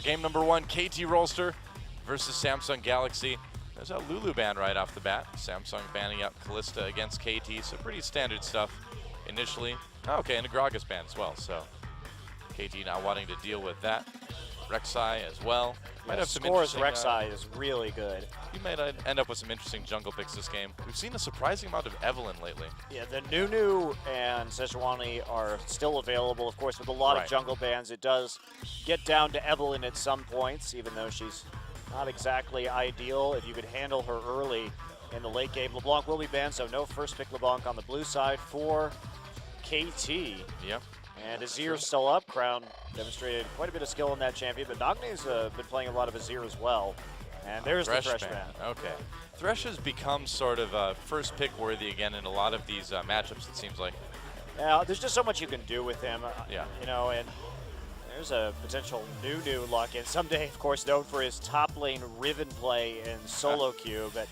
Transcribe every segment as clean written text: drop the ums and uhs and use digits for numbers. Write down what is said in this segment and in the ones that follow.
game number 1, KT Rolster versus Samsung Galaxy. There's a Lulu ban right off the bat. Samsung banning out Callista against KT, so pretty standard stuff initially. Oh, okay, and a Gragas ban as well, so KT not wanting to deal with that. Rek'Sai as well. Might have some Scores interesting, Rek'Sai is really good. You might end up with some interesting jungle picks this game. We've seen a surprising amount of Evelynn lately. Yeah, the Nunu and Sejuani are still available. Of course, with a lot of jungle bans, it does get down to Evelynn at some points, even though she's not exactly ideal. If you could handle her early in the late game. LeBlanc will be banned, so no first pick LeBlanc on the blue side for KT. Yep. And Azir still up. Crown demonstrated quite a bit of skill in that champion, but Nagne's been playing a lot of Azir as well. And there's the Thresh ban. Okay. Thresh has become sort of first pick worthy again in a lot of these matchups, it seems like. Yeah, there's just so much you can do with him. Yeah. You know, and there's a potential Nunu lock-in. Someday, of course, known for his top lane Riven play in solo queue, but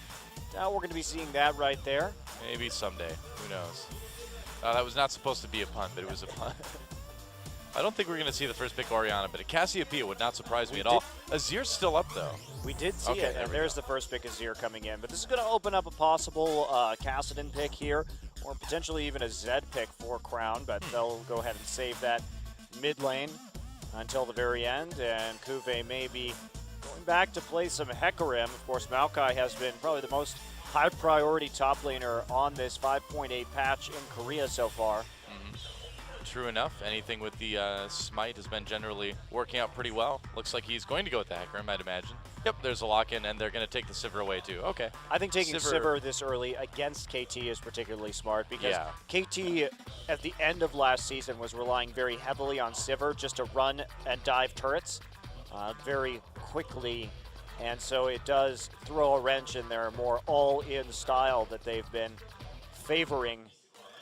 now we're going to be seeing that right there. Maybe someday. Who knows? That was not supposed to be a pun, but it was a pun. I don't think we're going to see the first pick Orianna, but a Cassiopeia would not surprise me at all. Azir's still up, though. We did see it, and there's the first pick Azir coming in. But this is going to open up a possible Kassadin pick here, or potentially even a Zed pick for Crown, but they'll go ahead and save that mid lane until the very end, and Kuve may be going back to play some Hecarim. Of course, Maokai has been probably the most high-priority top laner on this 5.8 patch in Korea so far. True enough. Anything with the Smite has been generally working out pretty well. Looks like he's going to go with the Hecarim, I'd imagine. Yep, there's a lock-in, and they're going to take the Sivir away, too. Okay. I think taking Sivir this early against KT is particularly smart because KT, at the end of last season, was relying very heavily on Sivir just to run and dive turrets very quickly. And so it does throw a wrench in their more all-in style that they've been favoring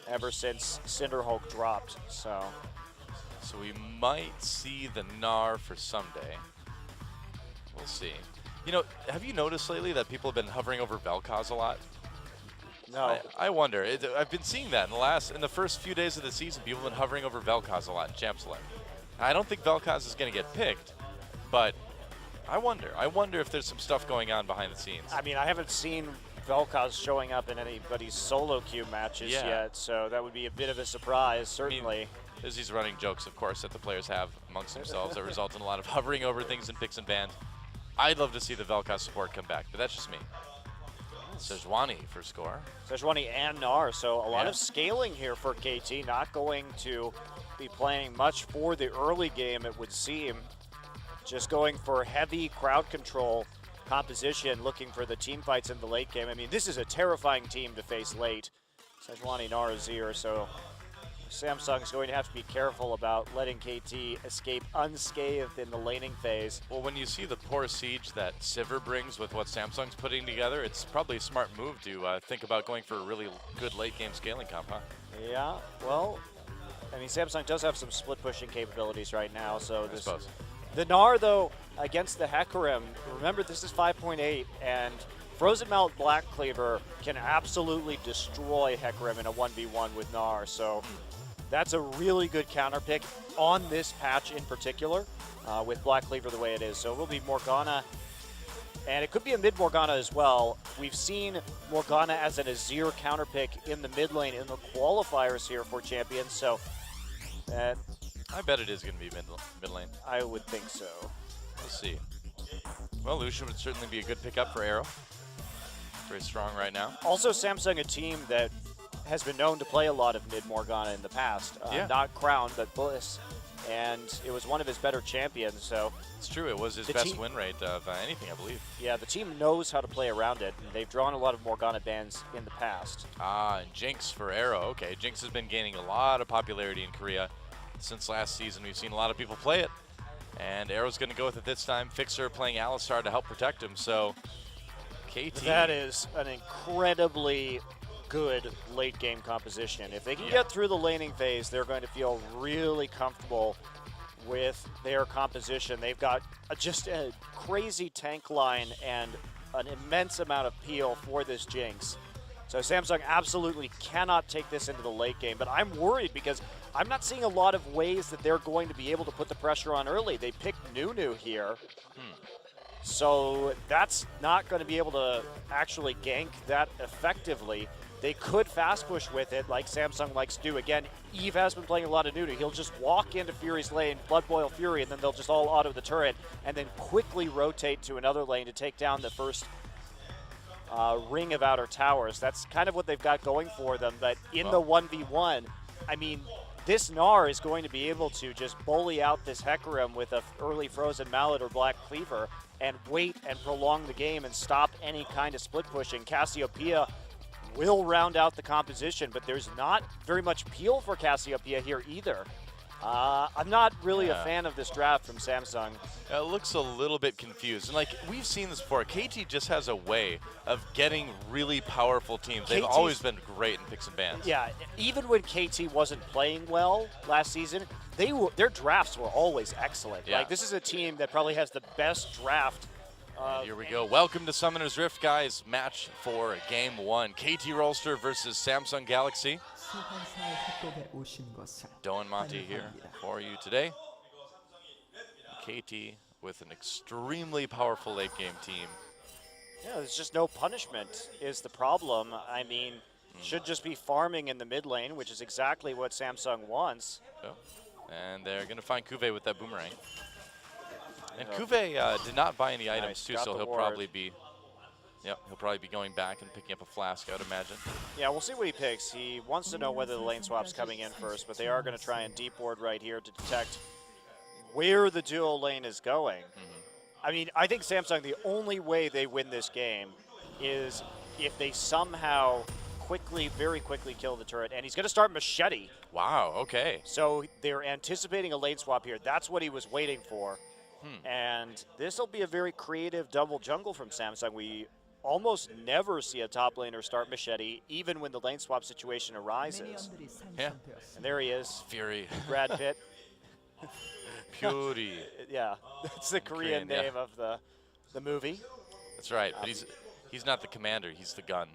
ever since Cinderhulk dropped. So we might see the Gnar for someday. We'll see. You know, have you noticed lately that people have been hovering over Vel'Koz a lot? No. I wonder. I've been seeing that in the first few days of the season. People have been hovering over Vel'Koz a lot in Champs Select. I don't think Vel'Koz is going to get picked, but I wonder if there's some stuff going on behind the scenes. I mean, I haven't seen Vel'Koz showing up in anybody's solo queue matches yet, so that would be a bit of a surprise, certainly. I mean, there's these running jokes, of course, that the players have amongst themselves that result in a lot of hovering over things in picks and bans. I'd love to see the Vel'Koz support come back, but that's just me. Sejuani for score. Sejuani and Gnar, so a lot of scaling here for KT, not going to be playing much for the early game, it would seem. Just going for heavy crowd control composition, looking for the team fights in the late game. I mean, this is a terrifying team to face late. Sejuani, Gnar, Azir, so Samsung's going to have to be careful about letting KT escape unscathed in the laning phase. Well, when you see the poor siege that Sivir brings with what Samsung's putting together, it's probably a smart move to think about going for a really good late game scaling comp, huh? Yeah, well, I mean, Samsung does have some split pushing capabilities right now, so I suppose. The Gnar, though, against the Hecarim, remember this is 5.8, and Frozen Mount Black Cleaver can absolutely destroy Hecarim in a 1v1 with Gnar, so that's a really good counter pick on this patch in particular, with Black Cleaver the way it is. So it will be Morgana, and it could be a mid Morgana as well. We've seen Morgana as an Azir counter pick in the mid lane in the qualifiers here for Champions, so I bet it is going to be mid lane. I would think so. We'll see. Well, Lucian would certainly be a good pickup for Arrow. Very strong right now. Also, Samsung, a team that has been known to play a lot of mid Morgana in the past. Not Crown, but Bliss. And it was one of his better champions, so. It's true, it was his best win rate of anything, I believe. Yeah, the team knows how to play around it, and they've drawn a lot of Morgana bans in the past. And Jinx for Arrow. Okay, Jinx has been gaining a lot of popularity in Korea. Since last season, we've seen a lot of people play it, and Arrow's going to go with it this time. Fixer playing Alistar to help protect him, so KT. That is an incredibly good late game composition. If they can get through the laning phase, they're going to feel really comfortable with their composition. They've got just a crazy tank line and an immense amount of peel for this Jinx. So Samsung absolutely cannot take this into the late game, but I'm worried because I'm not seeing a lot of ways that they're going to be able to put the pressure on early. They picked Nunu here. So that's not going to be able to actually gank that effectively. They could fast push with it like Samsung likes to do. Again, Eve has been playing a lot of Nunu. He'll just walk into Fury's lane, Blood Boil Fury, and then they'll just all auto the turret and then quickly rotate to another lane to take down the first ring of outer towers. That's kind of what they've got going for them. But in the 1v1, I mean, this Gnar is going to be able to just bully out this Hecarim with an early Frozen Mallet or Black Cleaver and wait and prolong the game and stop any kind of split pushing. Cassiopeia will round out the composition, but there's not very much peel for Cassiopeia here either. I'm not really a fan of this draft from Samsung. It looks a little bit confused. And like, we've seen this before. KT just has a way of getting really powerful teams. They've always been great in picks and bans. Yeah, even when KT wasn't playing well last season, their drafts were always excellent. Yeah. Like, this is a team that probably has the best draft. Here we go. Welcome to Summoner's Rift, guys. Match for Game 1. KT Rolster versus Samsung Galaxy. Doan Monty here for you today. KT with an extremely powerful late game team. Yeah, there's just no punishment is the problem. I mean, should just be farming in the mid lane, which is exactly what Samsung wants. Oh. And they're going to find Cuvée with that boomerang. And Cuvée did not buy any items too, so he'll probably be going back and picking up a flask, I would imagine. Yeah, we'll see what he picks. He wants to know whether the lane swap's coming in first, but they are going to try and deep ward right here to detect where the dual lane is going. I mean, I think Samsung, the only way they win this game is if they somehow very quickly kill the turret, and he's going to start Machete. Wow, okay. So they're anticipating a lane swap here. That's what he was waiting for. And this will be a very creative double jungle from Samsung. We almost never see a top laner start Machete, even when the lane swap situation arises. Yeah. And there he is. Fury. Brad Pitt. Fury. Yeah, that's the Korean name of the movie. That's right, but he's not the commander, he's the gun.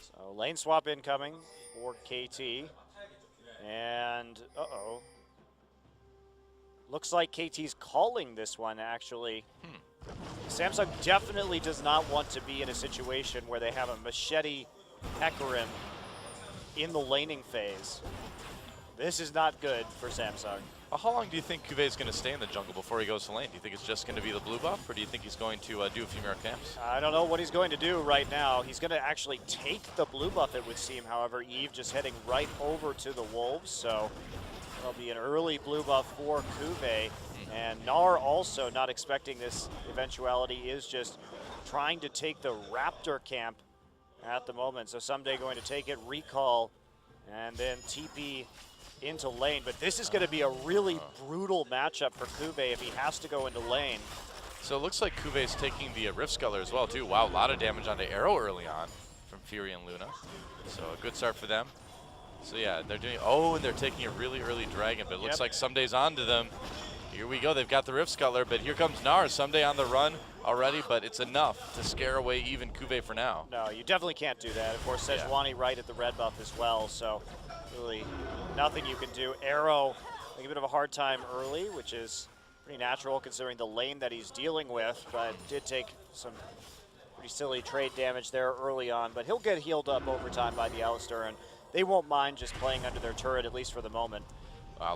So lane swap incoming for KT. And, uh-oh. Looks like KT's calling this one, actually. Samsung definitely does not want to be in a situation where they have a Machete Hecarim in the laning phase. This is not good for Samsung. How long do you think Cuvée is going to stay in the jungle before he goes to lane? Do you think it's just going to be the blue buff, or do you think he's going to do a few more camps? I don't know what he's going to do right now. He's going to actually take the blue buff, it would seem. However, Eve just heading right over to the Wolves, so there'll be an early blue buff for Cuvée. And Gnar also not expecting this eventuality, is just trying to take the Raptor camp at the moment. So someday going to take it, recall, and then TP into lane. But this is going to be a really brutal matchup for Cuvée if he has to go into lane. So it looks like Cuvé's taking the Rift Sculler as well, too. Wow, a lot of damage onto Arrow early on from Fury and Luna. So a good start for them. So yeah, they're doing, and they're taking a really early Dragon, but it looks like Someday's on to them. Here we go, they've got the Rift Scuttler, but here comes Gnar. Someday on the run already, but it's enough to scare away even Cuvée for now. No, you definitely can't do that. Of course, Sejuani right at the red buff as well, so really nothing you can do. Arrow, a bit of a hard time early, which is pretty natural considering the lane that he's dealing with, but did take some pretty silly trade damage there early on, but he'll get healed up over time by the Alistar, and they won't mind just playing under their turret, at least for the moment.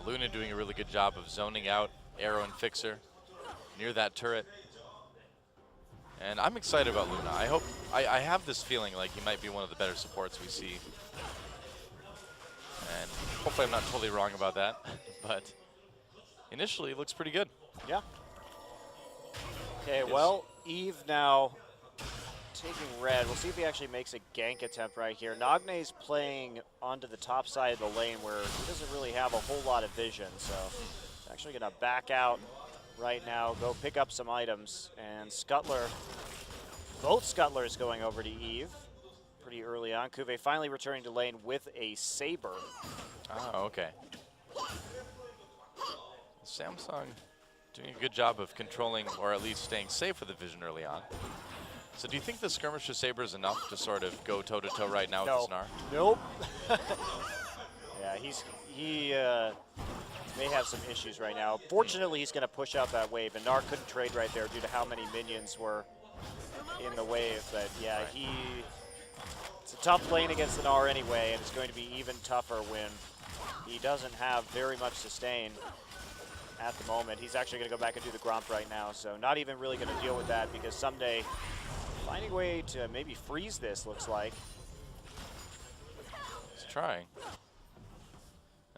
Luna doing a really good job of zoning out Arrow and Fixer near that turret. And I'm excited about Luna. I have this feeling like he might be one of the better supports we see. And hopefully I'm not totally wrong about that, but initially it looks pretty good. Yeah. Okay, well, Eve now taking red. We'll see if he actually makes a gank attempt right here. Nagne's playing onto the top side of the lane where he doesn't really have a whole lot of vision, so he's actually going to back out right now, go pick up some items, and Scuttler, both Scuttlers going over to Eve pretty early on. Cuvée finally returning to lane with a Saber. Oh, okay. Samsung doing a good job of controlling, or at least staying safe with the vision early on. So do you think the Skirmisher Saber is enough to sort of go toe-to-toe right now with this Gnar? Nope. he may have some issues right now. Fortunately, he's going to push out that wave, and Nar couldn't trade right there due to how many minions were in the wave. But yeah, it's a tough lane against the Nar anyway, and it's going to be even tougher when he doesn't have very much sustain at the moment. He's actually going to go back and do the Gromp right now, so not even really going to deal with that because someday finding a way to maybe freeze this, looks like. He's trying.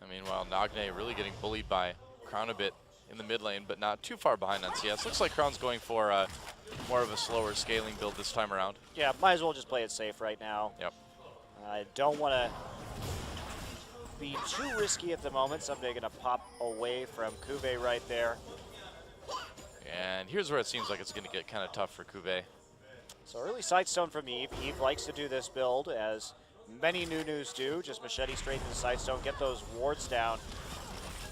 I mean, while Nagne really getting bullied by Crown a bit in the mid lane, but not too far behind on CS. Looks like Crown's going for more of a slower scaling build this time around. Yeah, might as well just play it safe right now. Yep. I don't want to be too risky at the moment. Someday going to pop away from Kube right there. And here's where it seems like it's going to get kind of tough for Kube. So early Sightstone from Eve. Eve likes to do this build, as many Nunus do. Just machete straight into Sightstone, get those wards down.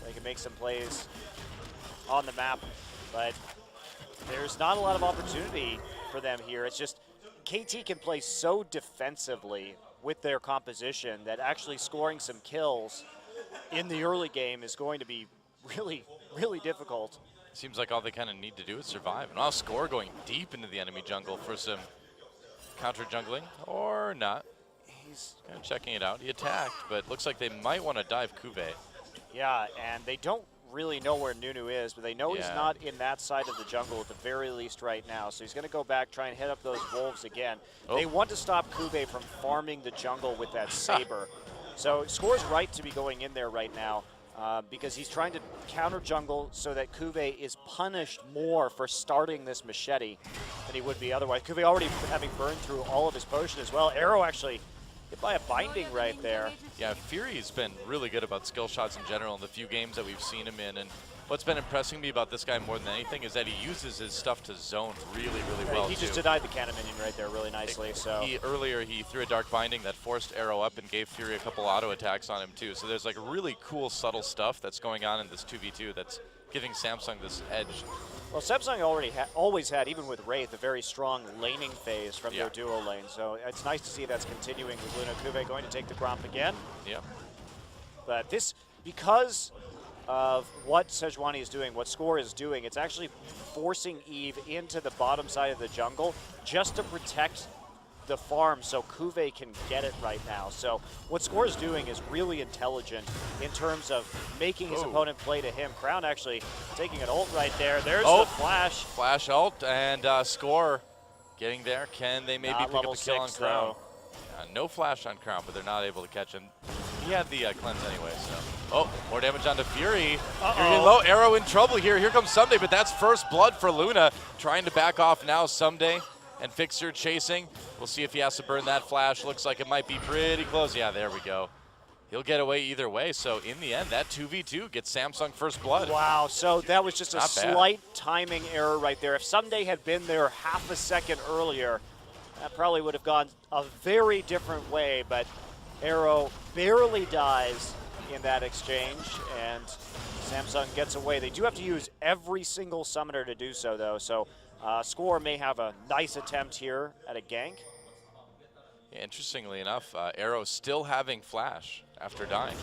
They can make some plays on the map, but there's not a lot of opportunity for them here. It's just KT can play so defensively with their composition that actually scoring some kills in the early game is going to be really, really difficult. Seems like all they kind of need to do is survive. And I'll score going deep into the enemy jungle for some counter jungling, or not. He's kind of checking it out. He attacked, but looks like they might want to dive Kube. Yeah, and they don't really know where Nunu is, but they know he's not in that side of the jungle at the very least right now. So he's going to go back, try and hit up those wolves again. Oh. They want to stop Kube from farming the jungle with that saber. So Score's right to be going in there right now because he's trying to counter jungle so that Kube is punished more for starting this machete than he would be otherwise. Kube already having burned through all of his potion as well. Arrow actually hit by a binding right there. Yeah, Fury's been really good about skill shots in general in the few games that we've seen him in. And what's been impressing me about this guy more than anything is that he uses his stuff to zone really, really well. He just denied the cannon minion right there really nicely. Earlier he threw a dark binding that forced Arrow up and gave Fury a couple auto attacks on him too. So there's like really cool subtle stuff that's going on in this 2v2 that's giving Samsung this edge. Well, Samsung always had, even with Wraith, a very strong laning phase from their duo lane. So it's nice to see that's continuing with Luna. Kube going to take the Gromp again. Yeah. But this, because of what Sejuani is doing, what Score is doing, it's actually forcing Eve into the bottom side of the jungle just to protect the farm so Kube can get it right now. So what Score is doing is really intelligent in terms of making his opponent play to him. Crown actually taking an ult right there. There's the flash. Flash ult, and Score getting there. Can they maybe pick up a kill on Crown? No flash on Crown, but they're not able to catch him. He had the cleanse anyway, so. Oh, more damage onto Fury. Fury low, Arrow in trouble here. Here comes Someday, but that's first blood for Luna. Trying to back off now, Someday. And Fixer chasing. We'll see if he has to burn that flash. Looks like it might be pretty close. Yeah, there we go. He'll get away either way. So in the end, that 2v2 gets Samsung first blood. Wow, so that was just a slight timing error right there. If Someday had been there half a second earlier, that probably would have gone a very different way. But Arrow barely dies in that exchange, and Samsung gets away. They do have to use every single summoner to do so, though. So Score may have a nice attempt here at a gank. Yeah, interestingly enough, Arrow still having flash after dying.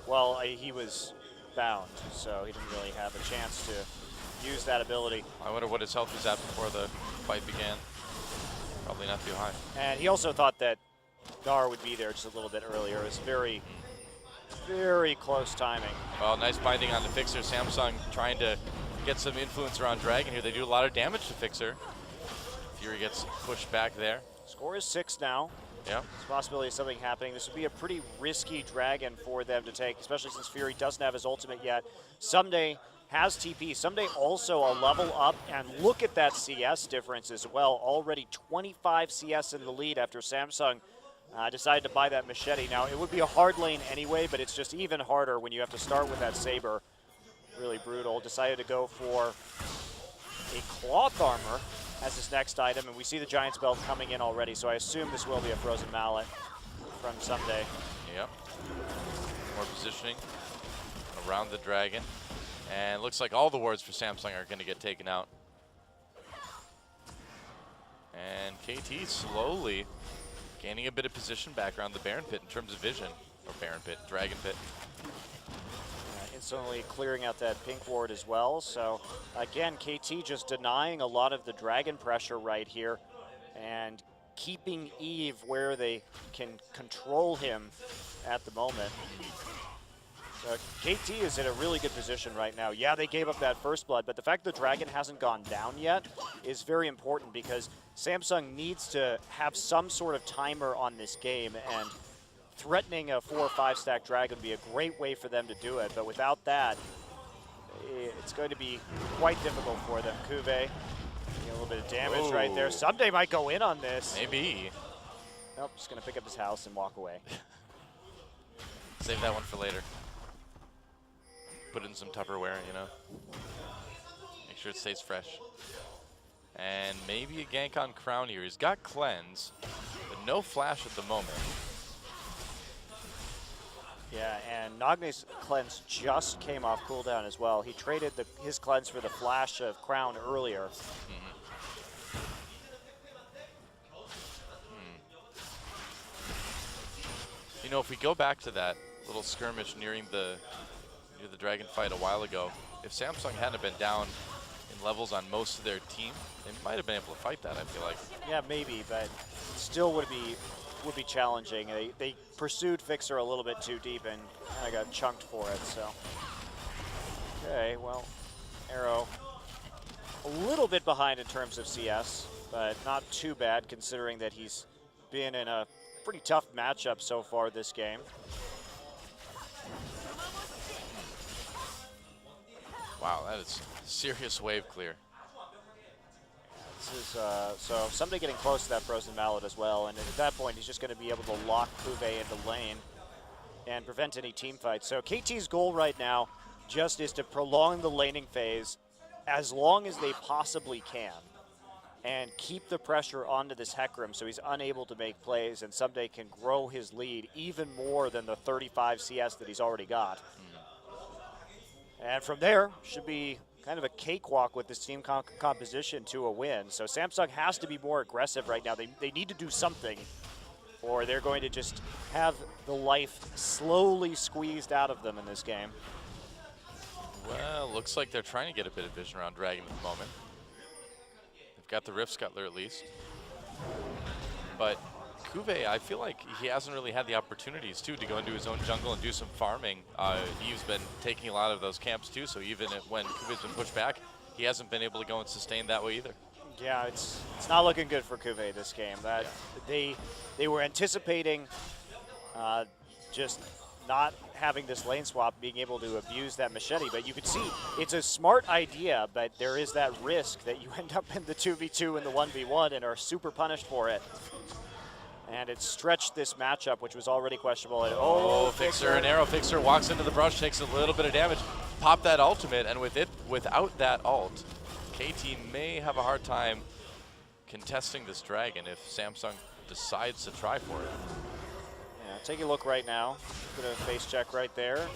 Well, he was bound, so he didn't really have a chance to use that ability. I wonder what his health was at before the fight began. Probably not too high. And he also thought that Gar would be there just a little bit earlier. It was very, very close timing. Well, nice binding on the Fixer. Samsung trying to get some influence around Dragon here. They do a lot of damage to Fixer. Fury gets pushed back there. Score is 6 now. Yeah. There's a possibility of something happening. This would be a pretty risky Dragon for them to take, especially since Fury doesn't have his ultimate yet. Someday has TP. Someday also a level up, and look at that CS difference as well. Already 25 CS in the lead after Samsung decided to buy that machete. Now, it would be a hard lane anyway, but it's just even harder when you have to start with that saber. Really brutal. Decided to go for a cloth armor as his next item, and we see the Giant's Belt coming in already, so I assume this will be a Frozen Mallet from Someday. Yep. More positioning around the Dragon. And looks like all the wards for Samsung are going to get taken out. And KT slowly gaining a bit of position back around the Baron Pit in terms of vision. or Baron Pit, Dragon Pit. Instantly clearing out that pink ward as well. So again, KT just denying a lot of the dragon pressure right here and keeping Eve where they can control him at the moment. KT is in a really good position right now. Yeah, they gave up that first blood, but the fact the dragon hasn't gone down yet is very important because Samsung needs to have some sort of timer on this game, and threatening a 4 or 5 stack dragon would be a great way for them to do it. But without that, it's going to be quite difficult for them. Kuve, a little bit of damage right there. Someday might go in on this. Maybe. Nope, just going to pick up his house and walk away. Save that one for later. Put in some Tupperware, you know. Make sure it stays fresh. And maybe a gank on Crown here. He's got Cleanse, but no flash at the moment. Yeah, and Nagne's Cleanse just came off cooldown as well. He traded his Cleanse for the flash of Crown earlier. You know, if we go back to that little skirmish near the dragon fight a while ago, if Samsung hadn't been down in levels on most of their team, they might have been able to fight that, I feel like. Yeah, maybe, but still would be challenging. They pursued Fixer a little bit too deep and kind of got chunked for it, so. Okay, well, Arrow a little bit behind in terms of CS, but not too bad considering that he's been in a pretty tough matchup so far this game. Wow, that is serious wave clear. This is, so Someday getting close to that Frozen Mallet as well, and at that point he's just going to be able to lock Kuve into lane and prevent any team fights. So KT's goal right now just is to prolong the laning phase as long as they possibly can and keep the pressure onto this Hecarim so he's unable to make plays and Someday can grow his lead even more than the 35 CS that he's already got. And from there, should be kind of a cakewalk with this team composition to a win. So Samsung has to be more aggressive right now. They need to do something, or they're going to just have the life slowly squeezed out of them in this game. Well, looks like they're trying to get a bit of vision around Dragon at the moment. They've got the Rift Scuttler at least. But Kuve, I feel like he hasn't really had the opportunities too to go into his own jungle and do some farming. He's been taking a lot of those camps too, so even when Kuve's been pushed back, he hasn't been able to go and sustain that way either. Yeah, it's not looking good for Kuve this game. They were anticipating just not having this lane swap, being able to abuse that machete, but you could see it's a smart idea, but there is that risk that you end up in the 2v2 and the 1v1 and are super punished for it. And it stretched this matchup, which was already questionable. And Fixer and Arrow. Fixer walks into the brush, takes a little bit of damage, pop that ultimate, and without that ult, KT may have a hard time contesting this dragon if Samsung decides to try for it. Yeah, take a look right now. Put a face check right there.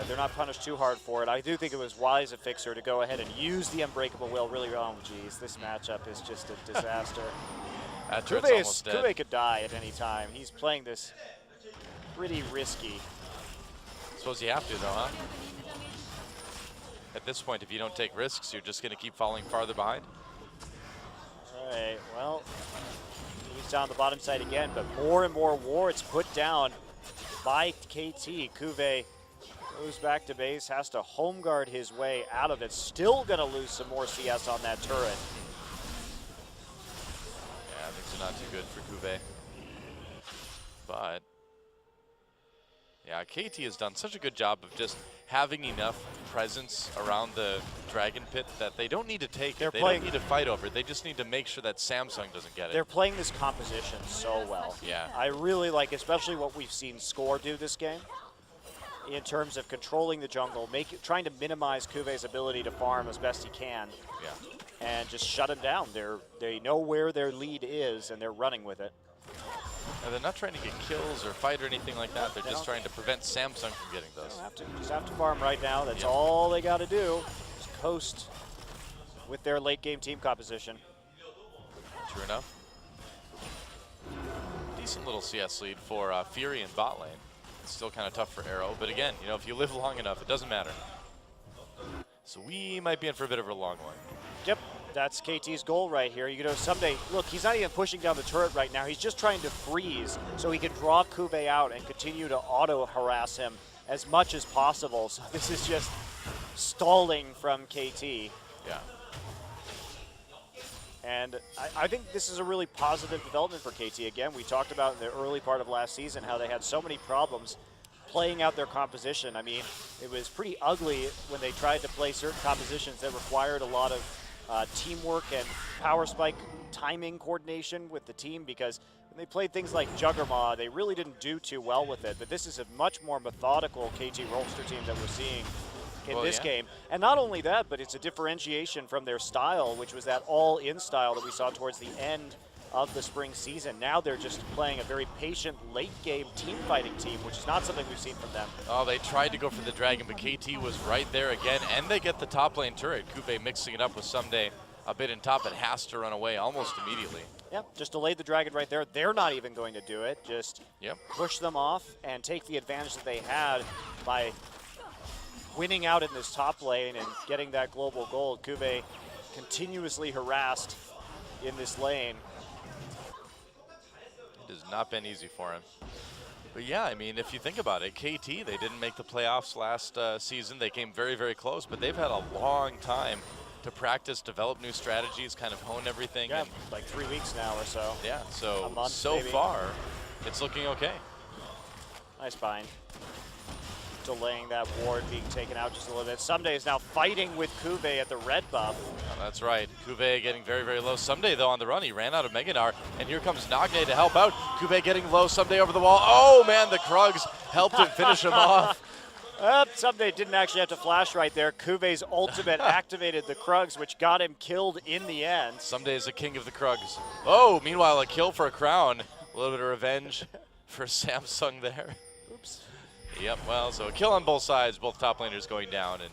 They're not punished too hard for it. I do think it was wise of Fixer to go ahead and use the Unbreakable Will really wrong. Geez, this matchup is just a disaster. Kuve could die at any time. He's playing this pretty risky. Suppose you have to, though, huh? At this point, if you don't take risks, you're just going to keep falling farther behind. All right, well, he's down the bottom side again, but more and more wards put down by KT. Kuve goes back to base, has to home guard his way out of it. Still going to lose some more CS on that turret. Things are not too good for Kuve. But yeah, KT has done such a good job of just having enough presence around the Dragon Pit that they don't need to take it. They don't need to fight over it. They just need to make sure that Samsung doesn't get it. They're playing this composition so well. Yeah. I really like, especially what we've seen Score do this game in terms of controlling the jungle, trying to minimize Kuve's ability to farm as best he can. Yeah. And just shut him down. They know where their lead is, and they're running with it. And they're not trying to get kills or fight or anything like that. They're just trying to prevent Samsung from getting those. Just have to farm right now. That's all they got to do. Just coast with their late game team composition. True enough. Decent little CS lead for Fury in bot lane. it's still kind of tough for Arrow. But again, you know, if you live long enough, it doesn't matter. So we might be in for a bit of a long one. Yep, that's KT's goal right here. You know, someday, look, he's not even pushing down the turret right now. He's just trying to freeze so he can draw Kube out and continue to auto-harass him as much as possible. So this is just stalling from KT. Yeah. And I think this is a really positive development for KT. Again, we talked about in the early part of last season how they had so many problems playing out their composition. I mean, it was pretty ugly when they tried to play certain compositions that required a lot of teamwork and power spike timing coordination with the team, because when they played things like Juggernaut, they really didn't do too well with it. But this is a much more methodical KT Rolster team that we're seeing in this game. And not only that, but it's a differentiation from their style, which was that all-in style that we saw towards the end of the spring season. Now they're just playing a very patient late-game team-fighting team, which is not something we've seen from them. Oh, they tried to go for the Dragon, but KT was right there again, and they get the top lane turret. Kube mixing it up with Someday a bit in top, but has to run away almost immediately. Yep, just delayed the Dragon right there. They're not even going to do it. Just push them off and take the advantage that they had by winning out in this top lane and getting that global gold. Kube continuously harassed in this lane. It has not been easy for him. But yeah, I mean, if you think about it, KT, they didn't make the playoffs last season. They came very, very close, but they've had a long time to practice, develop new strategies, kind of hone everything. Yeah, like 3 weeks now or so. Yeah, so a month, so maybe. far, it's looking okay. Nice bind. Delaying that ward being taken out just a little bit. Someday is now fighting with Kube at the red buff. Oh, that's right. Kube getting very, very low. Someday, though, on the run, he ran out of Meganar, and here comes Nagne to help out. Kube getting low. Someday over the wall. Oh, man, the Krugs helped him finish him off. Someday didn't actually have to flash right there. Kube's ultimate activated the Krugs, which got him killed in the end. Someday is the king of the Krugs. Oh, meanwhile, a kill for a crown. A little bit of revenge for Samsung there. Oops. Yep, well, so a kill on both sides, both top laners going down, and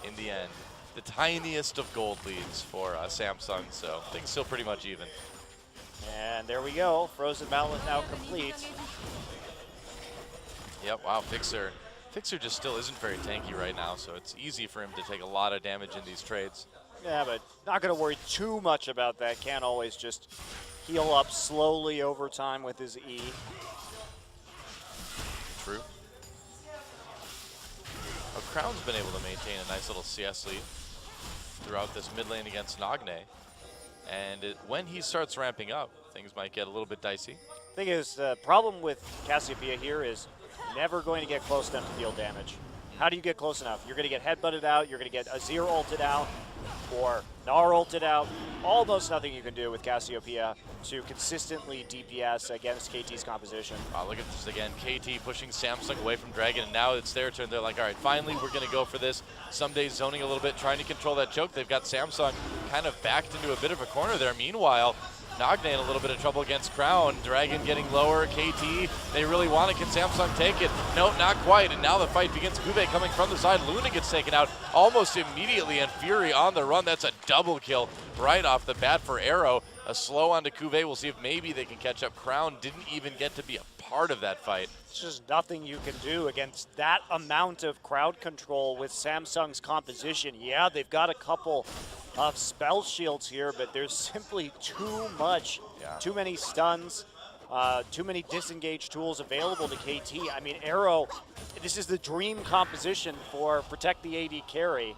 in the end, the tiniest of gold leads for Samsung, so things still pretty much even. And there we go. Frozen Mountain now complete. Yep, wow, Fixer. Fixer just still isn't very tanky right now, so it's easy for him to take a lot of damage in these trades. Yeah, but not going to worry too much about that. Can't always just heal up slowly over time with his E. True. Well, Crown's been able to maintain a nice little CS lead throughout this mid lane against Nagne. And when he starts ramping up, things might get a little bit dicey. Thing is, the problem with Cassiopeia here is never going to get close enough to deal damage. How do you get close enough? You're going to get headbutted out, you're going to get Azir ulted out, or Gnar ulted out. Almost nothing you can do with Cassiopeia to consistently DPS against KT's composition. Wow, look at this again. KT pushing Samsung away from Dragon, and now it's their turn. They're like, all right, finally, we're going to go for this. Someday zoning a little bit, trying to control that choke. They've got Samsung kind of backed into a bit of a corner there. Meanwhile, Nagne in a little bit of trouble against Crown. Dragon getting lower. KT, they really want it. Can Samsung take it? No, not quite. And now the fight begins. Kube coming from the side. Luna gets taken out almost immediately, and Fury on the run. That's a double kill right off the bat for Arrow. A slow onto Kube. We'll see if maybe they can catch up. Crown didn't even get to be a part of that fight. It's just nothing you can do against that amount of crowd control with Samsung's composition. Yeah, they've got a couple of spell shields here, but there's simply too much, too many stuns, too many disengaged tools available to KT. I mean, Arrow, this is the dream composition for protect the AD carry.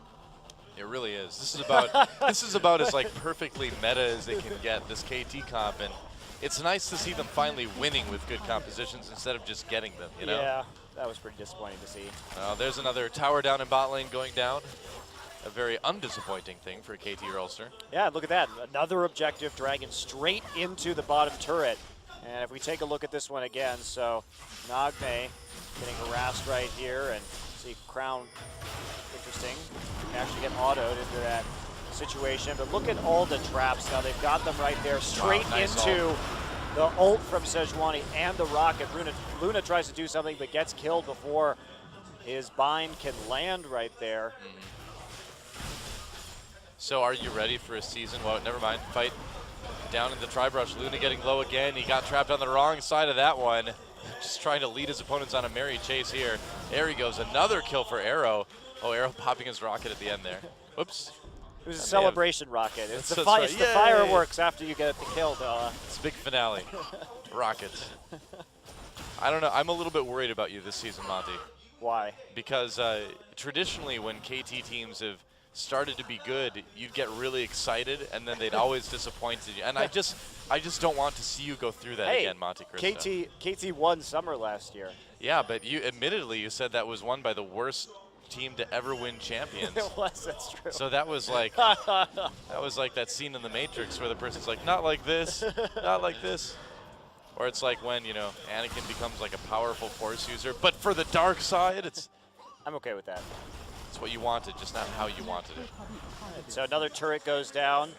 It really is. This is about as like perfectly meta as they can get, this KT comp, and it's nice to see them finally winning with good compositions instead of just getting them, you know? Yeah, that was pretty disappointing to see. There's another tower down in bot lane going down. A very undisappointing thing for KT Rolster. Yeah, look at that. Another objective, Dragon straight into the bottom turret. And if we take a look at this one again, so Nagne getting harassed right here, and see Crown, interesting, can actually get autoed into that situation. But look at all the traps now. They've got them right there, straight into the ult from Sejuani and the rocket. Luna tries to do something but gets killed before his bind can land right there. So are you ready for a season? Well, never mind. Fight down in the Tribrush. Luna getting low again. He got trapped on the wrong side of that one. just trying to lead his opponents on a merry chase here. There he goes, another kill for Arrow. Oh, Arrow popping his rocket at the end there. Whoops. It was a celebration rocket. It's the right. the fireworks after you get the kill, though. It's a big finale. Rockets. I don't know. I'm a little bit worried about you this season, Monty. Why? Because traditionally when KT teams have started to be good, you'd get really excited, and then they'd always disappointed you. And I just don't want to see you go through that again, Monte Cristo. KT won Summer last year. Yeah, but you admittedly you said that was won by the worst team to ever win Champions. It was, that's true. So that was like that scene in The Matrix where the person's like, not like this, not like this. Or it's like when, you know, Anakin becomes like a powerful Force user, but for the dark side, I'm okay with that. It's what you wanted, just not how you wanted it. So another turret goes down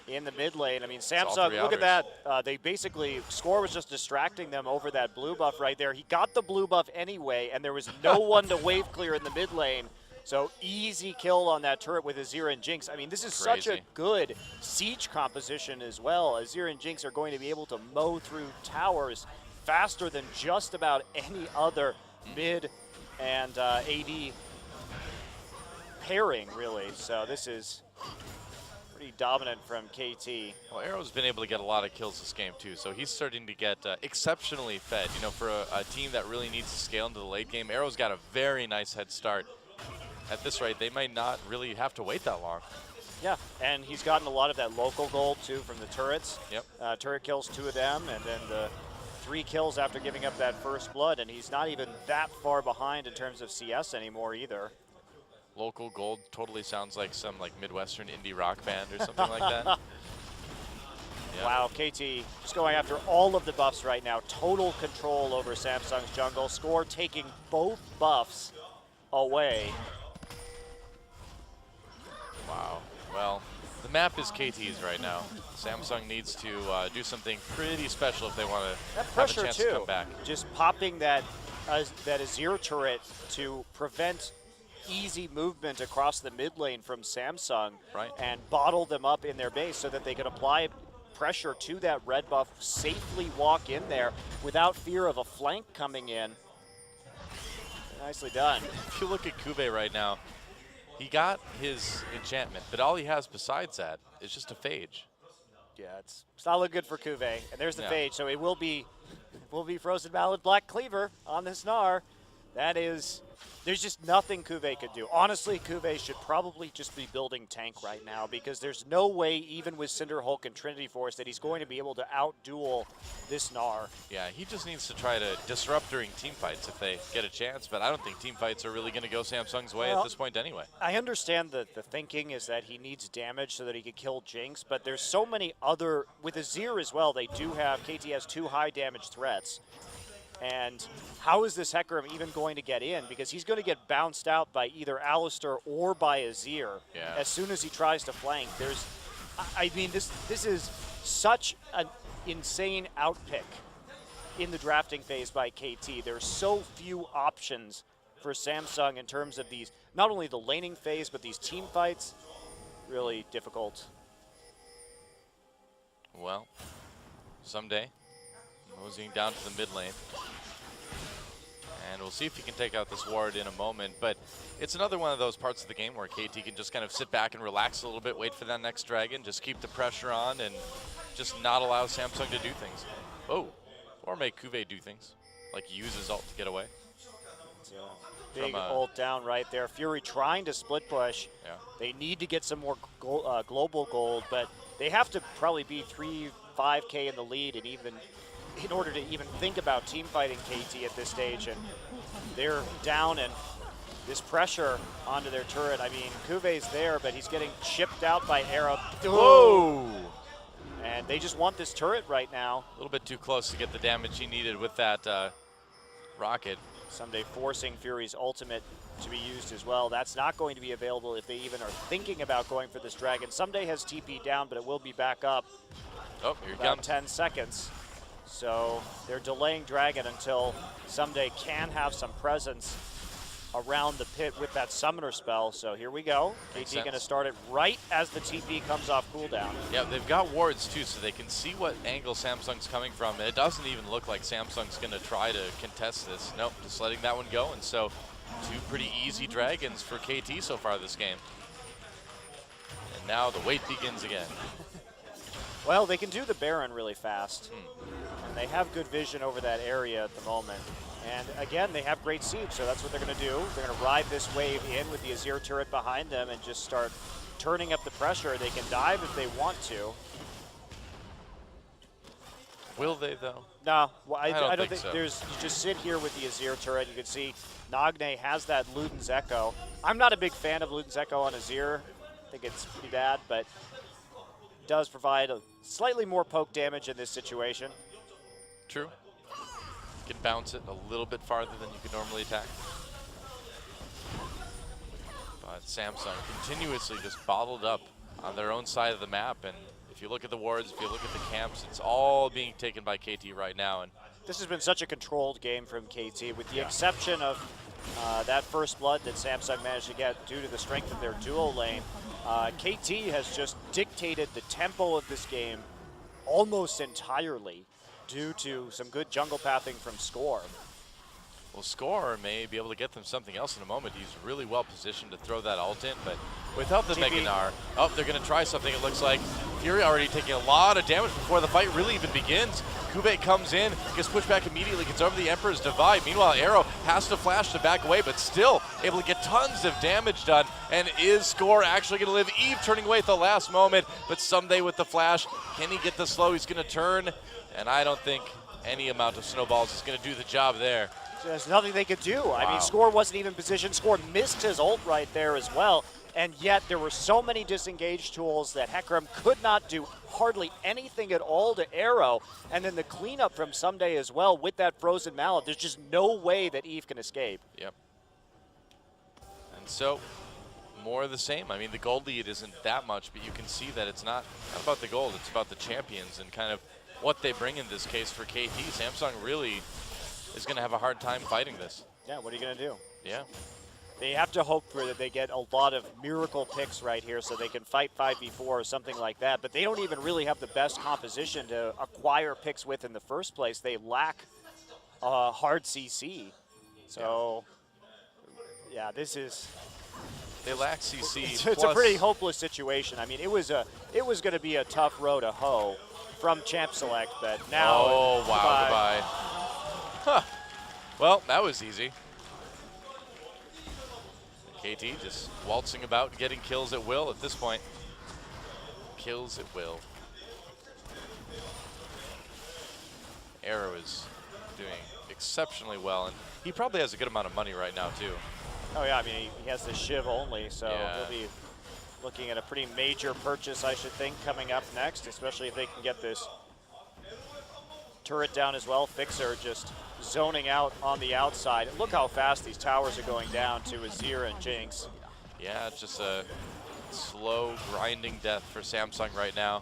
in the mid lane. I mean, Samsung, look at that. They basically, Score was just distracting them over that blue buff right there. He got the blue buff anyway, and there was no one to wave clear in the mid lane. So easy kill on that turret with Azir and Jinx. I mean, this is such a good siege composition as well. Azir and Jinx are going to be able to mow through towers faster than just about any other mid and AD pairing, really. So this is pretty dominant from KT. Well, Arrow's been able to get a lot of kills this game too, so he's starting to get exceptionally fed. You know, for a team that really needs to scale into the late game, Arrow's got a very nice head start. At this rate, they might not really have to wait that long. Yeah, and he's gotten a lot of that local gold too from the turrets. Yep. Turret kills 2 of them, and then the 3 kills after giving up that first blood, and he's not even that far behind in terms of CS anymore either. Local gold totally sounds like some like Midwestern indie rock band or something like that. Yep. Wow, KT just going after all of the buffs right now. Total control over Samsung's jungle. Score taking both buffs away. Wow. Well, the map is KT's right now. Samsung needs to do something pretty special if they want to have a chance to come back. Just popping that Azir turret to prevent easy movement across the mid lane from Samsung, right, and bottle them up in their base so that they can apply pressure to that red buff, safely walk in there without fear of a flank coming in. Nicely done. If you look at Kube right now, he got his enchantment, but all he has besides that is just a phage. Yeah, it's not looking good for Kube. And there's the phage, so it will be Frozen Mallet Black Cleaver on this Gnar. That is, there's just nothing Kube could do. Honestly, Kube should probably just be building tank right now, because there's no way, even with Cinder Hulk and Trinity Force, that he's going to be able to outduel this Gnar. Yeah, he just needs to try to disrupt during team fights if they get a chance, but I don't think team fights are really going to go Samsung's way at this point anyway. I understand that the thinking is that he needs damage so that he could kill Jinx, but there's so many other, with Azir as well, they do have, KT has 2 high damage threats. And how is this Hecarim even going to get in? Because he's going to get bounced out by either Alistar or by Azir as soon as he tries to flank. There's, I mean, this is such an insane outpick in the drafting phase by KT. There's so few options for Samsung in terms of these, not only the laning phase, but these team fights. Really difficult. Well, someday, moseying down to the mid lane. And we'll see if he can take out this ward in a moment. But it's another one of those parts of the game where KT can just kind of sit back and relax a little bit, wait for that next dragon, just keep the pressure on, and just not allow Samsung to do things. Oh, or make Kube do things, like use his ult to get away. Big ult down right there. Fury trying to split push. Yeah. They need to get some more global gold, but they have to probably be 5K in the lead, and even in order to even think about team fighting KT at this stage. And they're down, and this pressure onto their turret. I mean, Kuve's there, but he's getting chipped out by Arrow. Whoa! And they just want this turret right now. A little bit too close to get the damage he needed with that rocket. Someday forcing Fury's ultimate to be used as well. That's not going to be available if they even are thinking about going for this dragon. Someday has TP down, but it will be back up. Oh, here he about comes. 10 seconds. So they're delaying dragon until Someday can have some presence. around the pit with that summoner spell. So here we go. Makes KT going to sense. start it right as the TP comes off cooldown. Yeah, they've got wards too, so they can see what angle Samsung's coming from. And it doesn't even look like Samsung's going to try to contest this. Nope, just letting that one go. And so 2 pretty easy dragons for KT so far this game. And now the wait begins again. Well, they can do the Baron really fast. And they have good vision over that area at the moment. And again, they have great siege, so that's what they're going to do. They're going to ride this wave in with the Azir turret behind them and just start turning up the pressure. They can dive if they want to. Will they, though? No, well, I don't think so. there's. You just sit here with the Azir turret. You can see Nagne has that Luden's Echo. I'm not a big fan of Luden's Echo on Azir. I think it's pretty bad, but it does provide a slightly more poke damage in this situation. True. You can bounce it a little bit farther than you could normally attack. But Samsung continuously just bottled up on their own side of the map, and if you look at the wards, if you look at the camps, it's all being taken by KT right now. And this has been such a controlled game from KT, with the exception of that first blood that Samsung managed to get due to the strength of their duo lane. KT has just dictated the tempo of this game almost entirely due to some good jungle pathing from Score. well, Score may be able to get them something else in a moment. He's really well positioned to throw that ult in, but without the TP. Mega Gnar, oh, they're going to try something, it looks like. Fury already taking a lot of damage before the fight really even begins. Kube comes in, gets pushed back immediately, gets over the Emperor's Divide. Meanwhile, Arrow has to flash to back away, but still able to get tons of damage done. And is Score actually going to live? Eve turning away at the last moment, but someday with the flash, can he get the slow? He's going to turn, and I don't think any amount of snowballs is going to do the job there. There's nothing they could do. I mean, Score wasn't even positioned. Score missed his ult right there as well. And yet there were so many disengaged tools that Hecarim could not do hardly anything at all to Arrow. And then the cleanup from Someday as well with that frozen mallet. There's just no way that Eve can escape. Yep. And so, more of the same. I mean, the gold lead isn't that much, but you can see that it's not about the gold. It's about the champions and kind of what they bring in this case for KT. Samsung really is going to have a hard time fighting this. Yeah, what are you going to do? Yeah. They have to hope for that they get a lot of miracle picks right here so they can fight 5v4 or something like that. But they don't even really have the best composition to acquire picks with in the first place. They lack hard CC. So, yeah, this is... They lack CC. It's a pretty hopeless situation. I mean, it was going to be a tough road to hoe from Champ Select, but now... Oh, wow, goodbye. Huh. Well, that was easy. KT just waltzing about, getting kills at will at this point. Kills at will. Arrow is doing exceptionally well, and he probably has a good amount of money right now, too. Oh, yeah, I mean, he has the Shiv only, so Yeah. he'll be looking at a pretty major purchase, I should think, coming up next, especially if they can get this turret down as well. Fixer just zoning out on the outside. Look how fast these towers are going down to Azir and Jinx. Yeah, it's just a slow, grinding death for Samsung right now.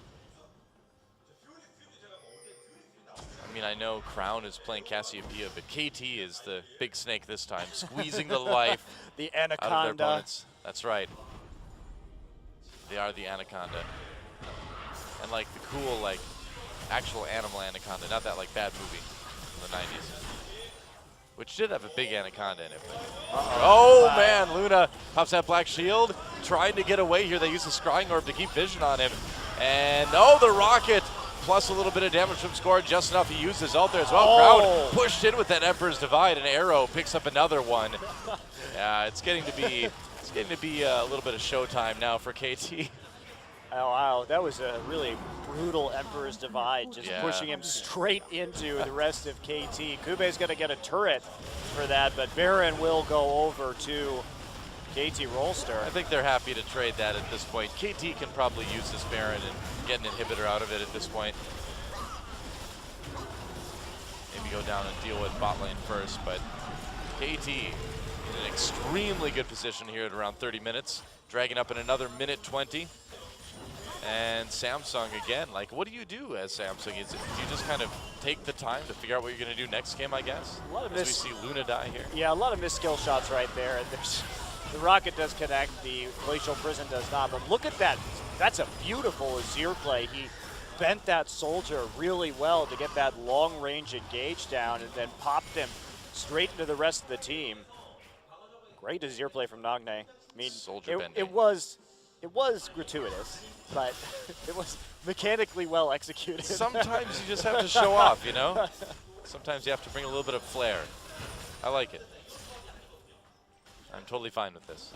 I mean, I know Crown is playing Cassiopeia, but KT is the big snake this time, squeezing the life The out of their Anaconda. opponents. That's right. They are the Anaconda. And like the cool, like, actual animal anaconda, not that like bad movie from the 90s. Which did have a big anaconda in it. Oh man, Luna pops that black shield, trying to get away here. They use the scrying orb to keep vision on him. And oh, the rocket, plus a little bit of damage from Score, just enough. He used his ult there as well. Crowd pushed in with that Emperor's Divide, and Arrow picks up another one. Yeah, it's getting to be a little bit of showtime now for KT. Oh, wow, that was a really brutal Emperor's Divide, just pushing him straight into the rest of KT. Kube's going to get a turret for that, but Baron will go over to KT Rolster. I think they're happy to trade that at this point. KT can probably use this Baron and get an inhibitor out of it at this point. Maybe go down and deal with bot lane first, but KT in an extremely good position here at around 30 minutes. Dragging up in another minute 20. And Samsung again, like, what do you do as Samsung? Do you just kind of take the time to figure out what you're going to do next game, I guess? A lot of as we see Luna die here. Yeah, a lot of missed skill shots right there. And the rocket does connect, the Glacial Prison does not. But look at that. That's a beautiful Azir play. He bent that soldier really well to get that long-range engage down and then popped him straight into the rest of the team. Great Azir play from Nagne. I mean, it was gratuitous, but it was mechanically well executed. Sometimes you just have to show off, you know? Sometimes you have to bring a little bit of flair. I like it. I'm totally fine with this.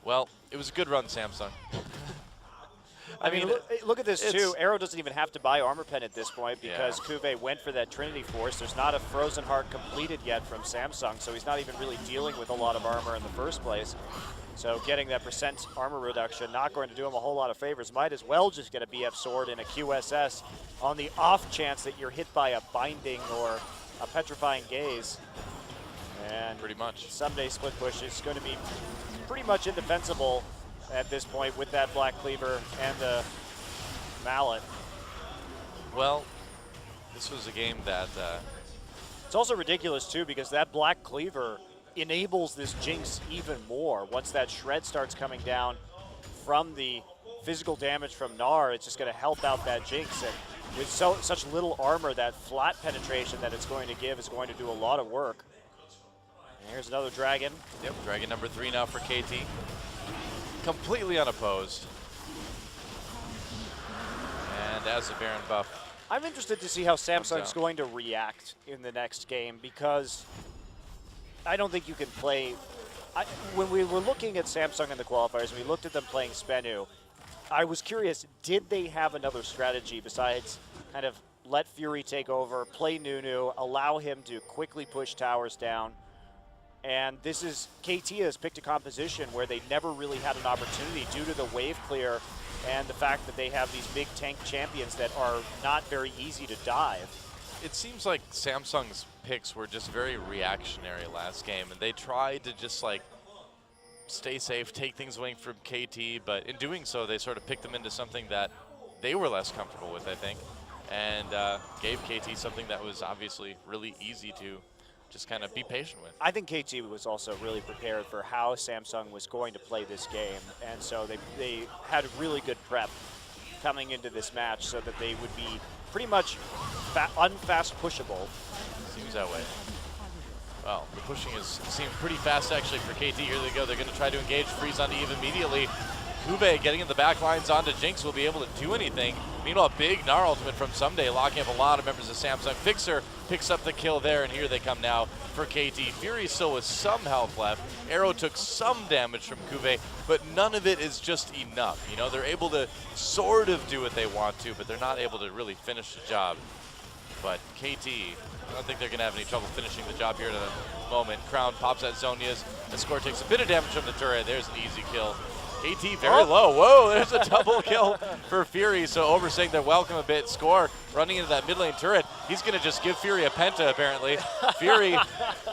Well, it was a good run, Samsung. I mean, look at this too. Arrow doesn't even have to buy Armor Pen at this point because Cuvée went for that Trinity Force. There's not a Frozen Heart completed yet from Samsung, so he's not even really dealing with a lot of armor in the first place. So getting that % armor reduction, not going to do him a whole lot of favors. Might as well just get a BF Sword and a QSS on the off chance that you're hit by a Binding or a Petrifying Gaze. And pretty much. Someday Split Push is going to be pretty much indefensible at this point with that Black Cleaver and the Mallet. Well, this was a game that... it's also ridiculous, too, because that Black Cleaver enables this Jinx even more. Once that Shred starts coming down from the physical damage from Gnar, it's just going to help out that Jinx. And with such little armor, that flat penetration that it's going to give is going to do a lot of work. And here's another Dragon. Yep, Dragon number 3 now for KT. Completely unopposed. And as a Baron buff. I'm interested to see how Samsung's going to react in the next game because I don't think you can play. When we were looking at Samsung in the qualifiers, and we looked at them playing Spenu, I was curious, did they have another strategy besides kind of let Fury take over, play Nunu, allow him to quickly push towers down? And this is, KT has picked a composition where they never really had an opportunity due to the wave clear and the fact that they have these big tank champions that are not very easy to dive. It seems like Samsung's picks were just very reactionary last game, and they tried to just like stay safe, take things away from KT, but in doing so, they sort of picked them into something that they were less comfortable with, I think, and gave KT something that was obviously really easy to just kind of be patient with. I think KT was also really prepared for how Samsung was going to play this game, and so they had a really good prep coming into this match so that they would be pretty much unfast pushable. Seems that way. Well, the pushing seemed pretty fast actually for KT. Here they go. They're going to try to engage, freeze onto Eve immediately. Cuvée getting in the back lines onto Jinx will be able to do anything. Meanwhile, big Gnar ultimate from Someday, locking up a lot of members of Samsung. Fixer picks up the kill there, and here they come now for KT. Fury still with some health left. Arrow took some damage from Cuvée, but none of it is just enough. You know, they're able to sort of do what they want to, but they're not able to really finish the job. But KT, I don't think they're going to have any trouble finishing the job here at the moment. Crown pops at Zhonya's. The score takes a bit of damage from the turret. There's an easy kill. KT very low. Whoa, there's a double kill for Fury. So overstaying their welcome a bit. Score running into that mid lane turret. He's going to just give Fury a penta, apparently. Fury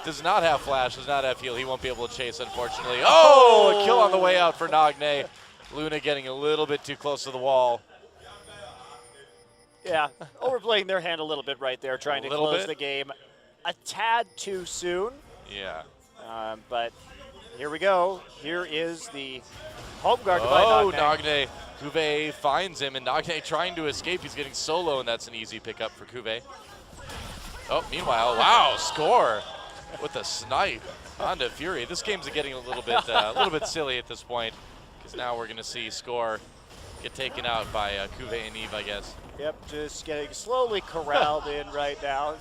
does not have flash, does not have heal. He won't be able to chase, unfortunately. Oh, a kill on the way out for Nagne. Luna getting a little bit too close to the wall. Yeah, overplaying their hand a little bit right there, trying to close the game a tad too soon. Yeah. But here we go. Here is the home guard by Nagne. Nagne. Cuvée finds him, and Nagne trying to escape. He's getting solo, and that's an easy pickup for Cuvée. Oh, meanwhile, wow, score with a snipe onto Fury. This game's getting a little bit silly at this point, because now we're going to see score get taken out by Cuvée and Eve, I guess. Yep, just getting slowly corralled in right now.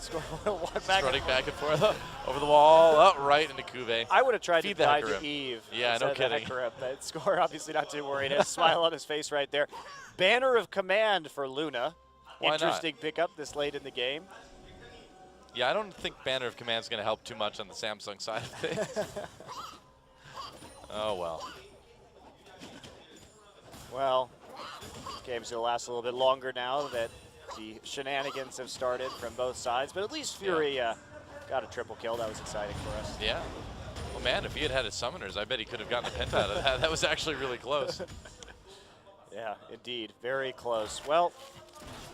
Running back and forth over the wall, up right into Cuvée. I would have tried to die to Eve. Yeah, no kidding. But Score obviously not too worried. A smile on his face right there. Banner of Command for Luna. Why Interesting not? pickup this late in the game. Yeah, I don't think Banner of Command is going to help too much on the Samsung side of things. Oh, well. Well, game's going to last a little bit longer now that the shenanigans have started from both sides. But at least Fury got a triple kill. That was exciting for us. Yeah. Well, man, if he had had his summoners, I bet he could have gotten a penta out of that. That was actually really close. Yeah, indeed. Very close. Well,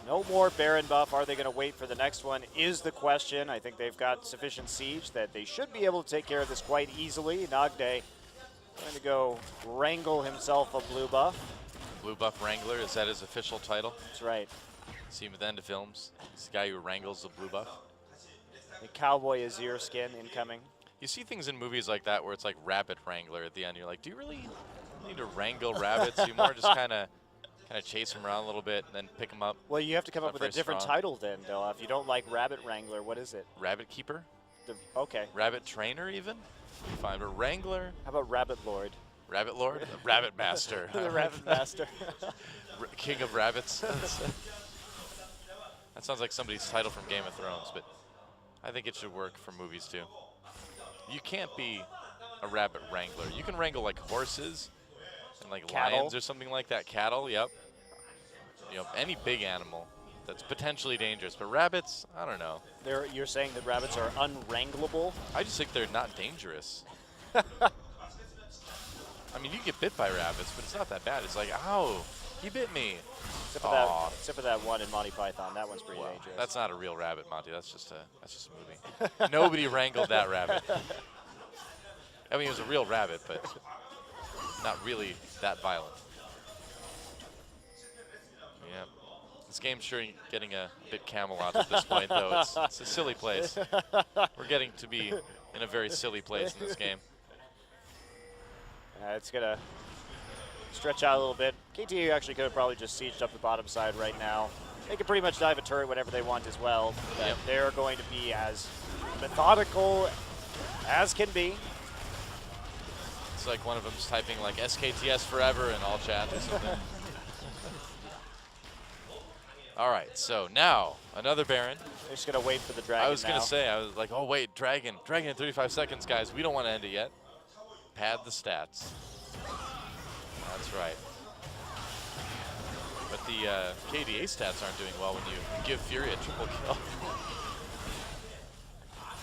no more Baron buff. Are they going to wait for the next one is the question. I think they've got sufficient siege that they should be able to take care of this quite easily. Nagne trying to go wrangle himself a blue buff. Blue buff wrangler, is that his official title? That's right. See him at the end of films. He's the guy who wrangles the blue buff. The Cowboy Azir skin incoming. You see things in movies like that where it's like rabbit wrangler at the end. You're like, do you really need to wrangle rabbits? You more just kind of chase them around a little bit and then pick them up. Well, you have to come up with a different strong title then, Doa. If you don't like Rabbit Wrangler, what is it? Rabbit keeper? Okay. Rabbit trainer even? Fine, but wrangler? How about Rabbit Lord? Rabbit lord? Rabbit master. The Rabbit Master. King of rabbits. That sounds like somebody's title from Game of Thrones, but I think it should work for movies too. You can't be a rabbit wrangler. You can wrangle like horses and like Cattle. lions or something like that. Cattle, yep. You know, any big animal that's potentially dangerous. But rabbits, I don't know. You're saying that rabbits are unwranglable? I just think they're not dangerous. I mean, you get bit by rabbits, but it's not that bad. It's like, ow, he bit me. Except for that one in Monty Python. That one's pretty dangerous. That's not a real rabbit, Monty. That's just a movie. Nobody wrangled that rabbit. I mean, it was a real rabbit, but not really that violent. Yeah. This game's sure getting a bit Camelot at this point, though. It's a silly place. We're getting to be in a very silly place in this game. It's going to stretch out a little bit. KT actually could have probably just sieged up the bottom side right now. They can pretty much dive a turret whenever they want as well. Yep. They're going to be as methodical as can be. It's like one of them's typing like SKTS forever in all chat or something. All right, so now another Baron. They're just going to wait for the dragon. I was going to say, I was like, oh wait, dragon in 35 seconds, guys. We don't want to end it yet. Pad the stats. That's right. But the KDA stats aren't doing well when you give Fury a triple kill.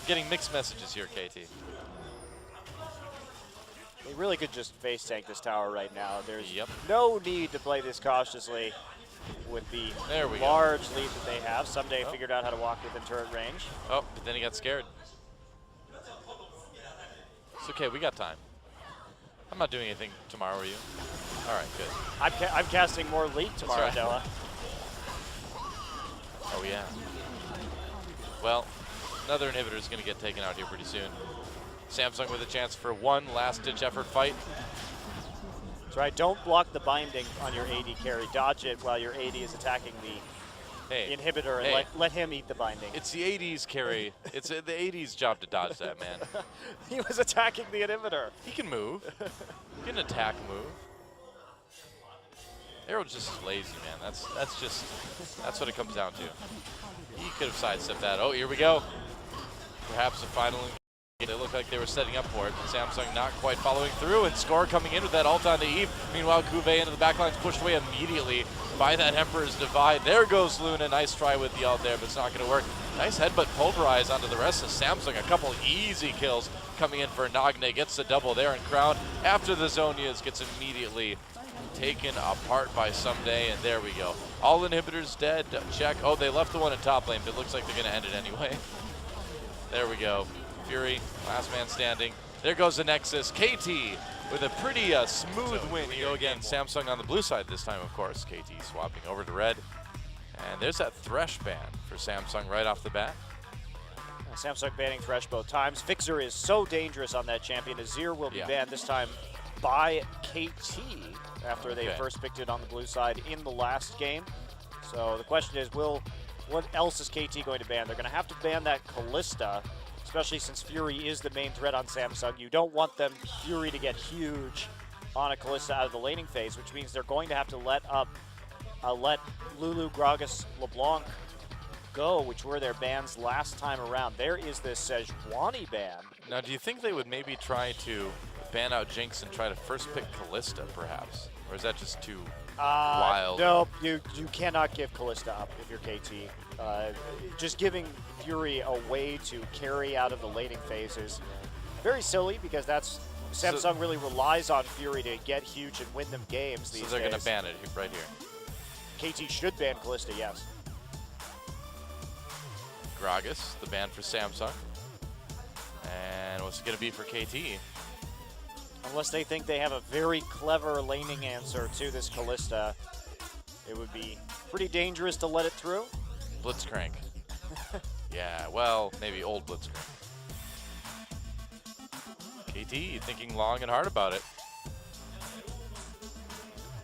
Getting mixed messages here, KT. They really could just face tank this tower right now. There's Yep. no need to play this cautiously with the large lead that they have. Someday figured out how to walk within turret range. Oh, but then he got scared. It's okay, we got time. I'm not doing anything tomorrow, are you? All right, good. I'm casting more Leap tomorrow, right. Della. Oh, yeah. Well, another inhibitor is going to get taken out here pretty soon. Samsung with a chance for one last-ditch effort fight. That's right. Don't block the binding on your AD carry. Dodge it while your AD is attacking the inhibitor and let him eat the binding. It's the AD's carry. It's the AD's job to dodge that, man. He was attacking the inhibitor. He can move. He can attack move. Arrow's just lazy, man. That's what it comes down to. He could have sidestepped that. Oh, here we go. Perhaps a final. They look like they were setting up for it. Samsung not quite following through, and Score coming in with that ult on the Eve. Meanwhile, Cuvée into the backline is pushed away immediately by that Emperor's Divide. There goes Luna. Nice try with the ult there, but it's not going to work. Nice headbutt pulverize onto the rest of Samsung. A couple easy kills coming in for Nagne. Gets the double there, and Crown, after the Zonias, gets immediately taken apart by Someday, and there we go. All inhibitors dead. Check. Oh, they left the one in top lane, but it looks like they're going to end it anyway. There we go. Fury, last man standing. There goes the Nexus. KT with a pretty smooth win. We go again. Samsung on the blue side this time, of course. KT swapping over to red. And there's that Thresh ban for Samsung right off the bat. Samsung banning Thresh both times. Fixer is so dangerous on that champion. Azir will be banned this time by KT after they first picked it on the blue side in the last game. So the question is, what else is KT going to ban? They're going to have to ban that Kalista, especially since Fury is the main threat on Samsung. You don't want them Fury to get huge on a Kalista out of the laning phase, which means they're going to have to let Lulu, Gragas, LeBlanc go, which were their bans last time around. There is this Sejuani ban. Now, do you think they would maybe try to ban out Jinx and try to first pick Kalista, perhaps? Or is that just too wild? No, you cannot give Kalista up if you're KT. Just giving Fury a way to carry out of the laning phases very silly because that's Samsung really relies on Fury to get huge and win them games these days. So they're going to ban it right here. KT should ban Kalista, yes. Gragas, the ban for Samsung. And what's it going to be for KT? Unless they think they have a very clever laning answer to this Kalista, it would be pretty dangerous to let it through. Blitzcrank. Yeah, well, maybe old Blitzcrank. KT thinking long and hard about it.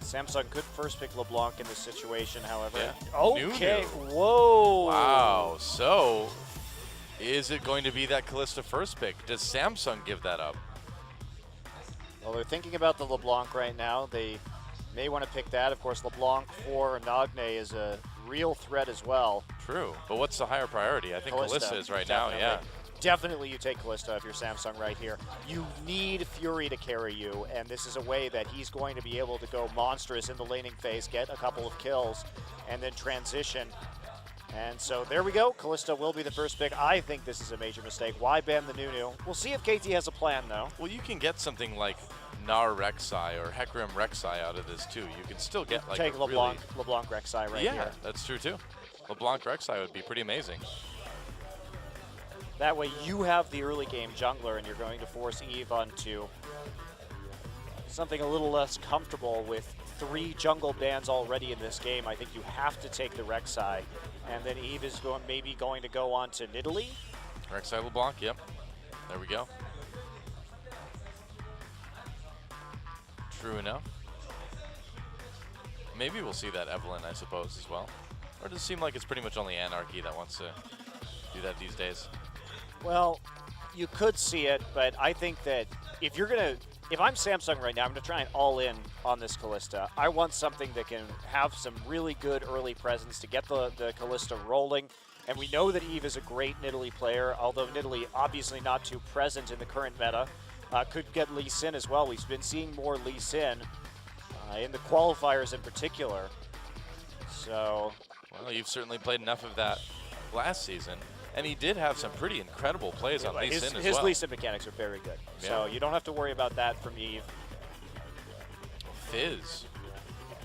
Samsung could first pick LeBlanc in this situation, however. Yeah. Okay, whoa. Wow, so is it going to be that Kalista first pick? Does Samsung give that up? Well, they're thinking about the LeBlanc right now. They may want to pick that. Of course, LeBlanc for Nagne is a real threat as well. True, but what's the higher priority? I think Kalista is right now, yeah. Definitely you take Kalista if you're Samsung right here. You need Fury to carry you, and this is a way that he's going to be able to go monstrous in the laning phase, get a couple of kills, and then transition. And so there we go. Kalista will be the first pick. I think this is a major mistake. Why ban the Nunu? We'll see if KT has a plan, though. Well, you can get something like Nar Rek'Sai or Hecarim Rek'Sai out of this, too. You can still get like take LeBlanc Rek'Sai right here. Yeah, that's true, too. LeBlanc Rek'Sai would be pretty amazing. That way you have the early game jungler and you're going to force Eve onto something a little less comfortable with 3 jungle bans already in this game. I think you have to take the Rek'Sai. And then Eve is maybe going to go on to Nidalee. Rek'Sai LeBlanc, yep. There we go. True enough. Maybe we'll see that Evelyn, I suppose, as well. Or does it seem like it's pretty much only Anarchy that wants to do that these days? Well, you could see it, but I think that if I'm Samsung right now, I'm going to try and all in on this Kalista. I want something that can have some really good early presence to get the Kalista rolling. And we know that Eve is a great Nidalee player, although Nidalee obviously not too present in the current meta. Could get Lee Sin as well. We've been seeing more Lee Sin in the qualifiers in particular. So, well, you've certainly played enough of that last season. And he did have some pretty incredible plays on Lee Sin as well. His Lee Sin mechanics are very good. Yeah. So you don't have to worry about that from Eve. Fizz.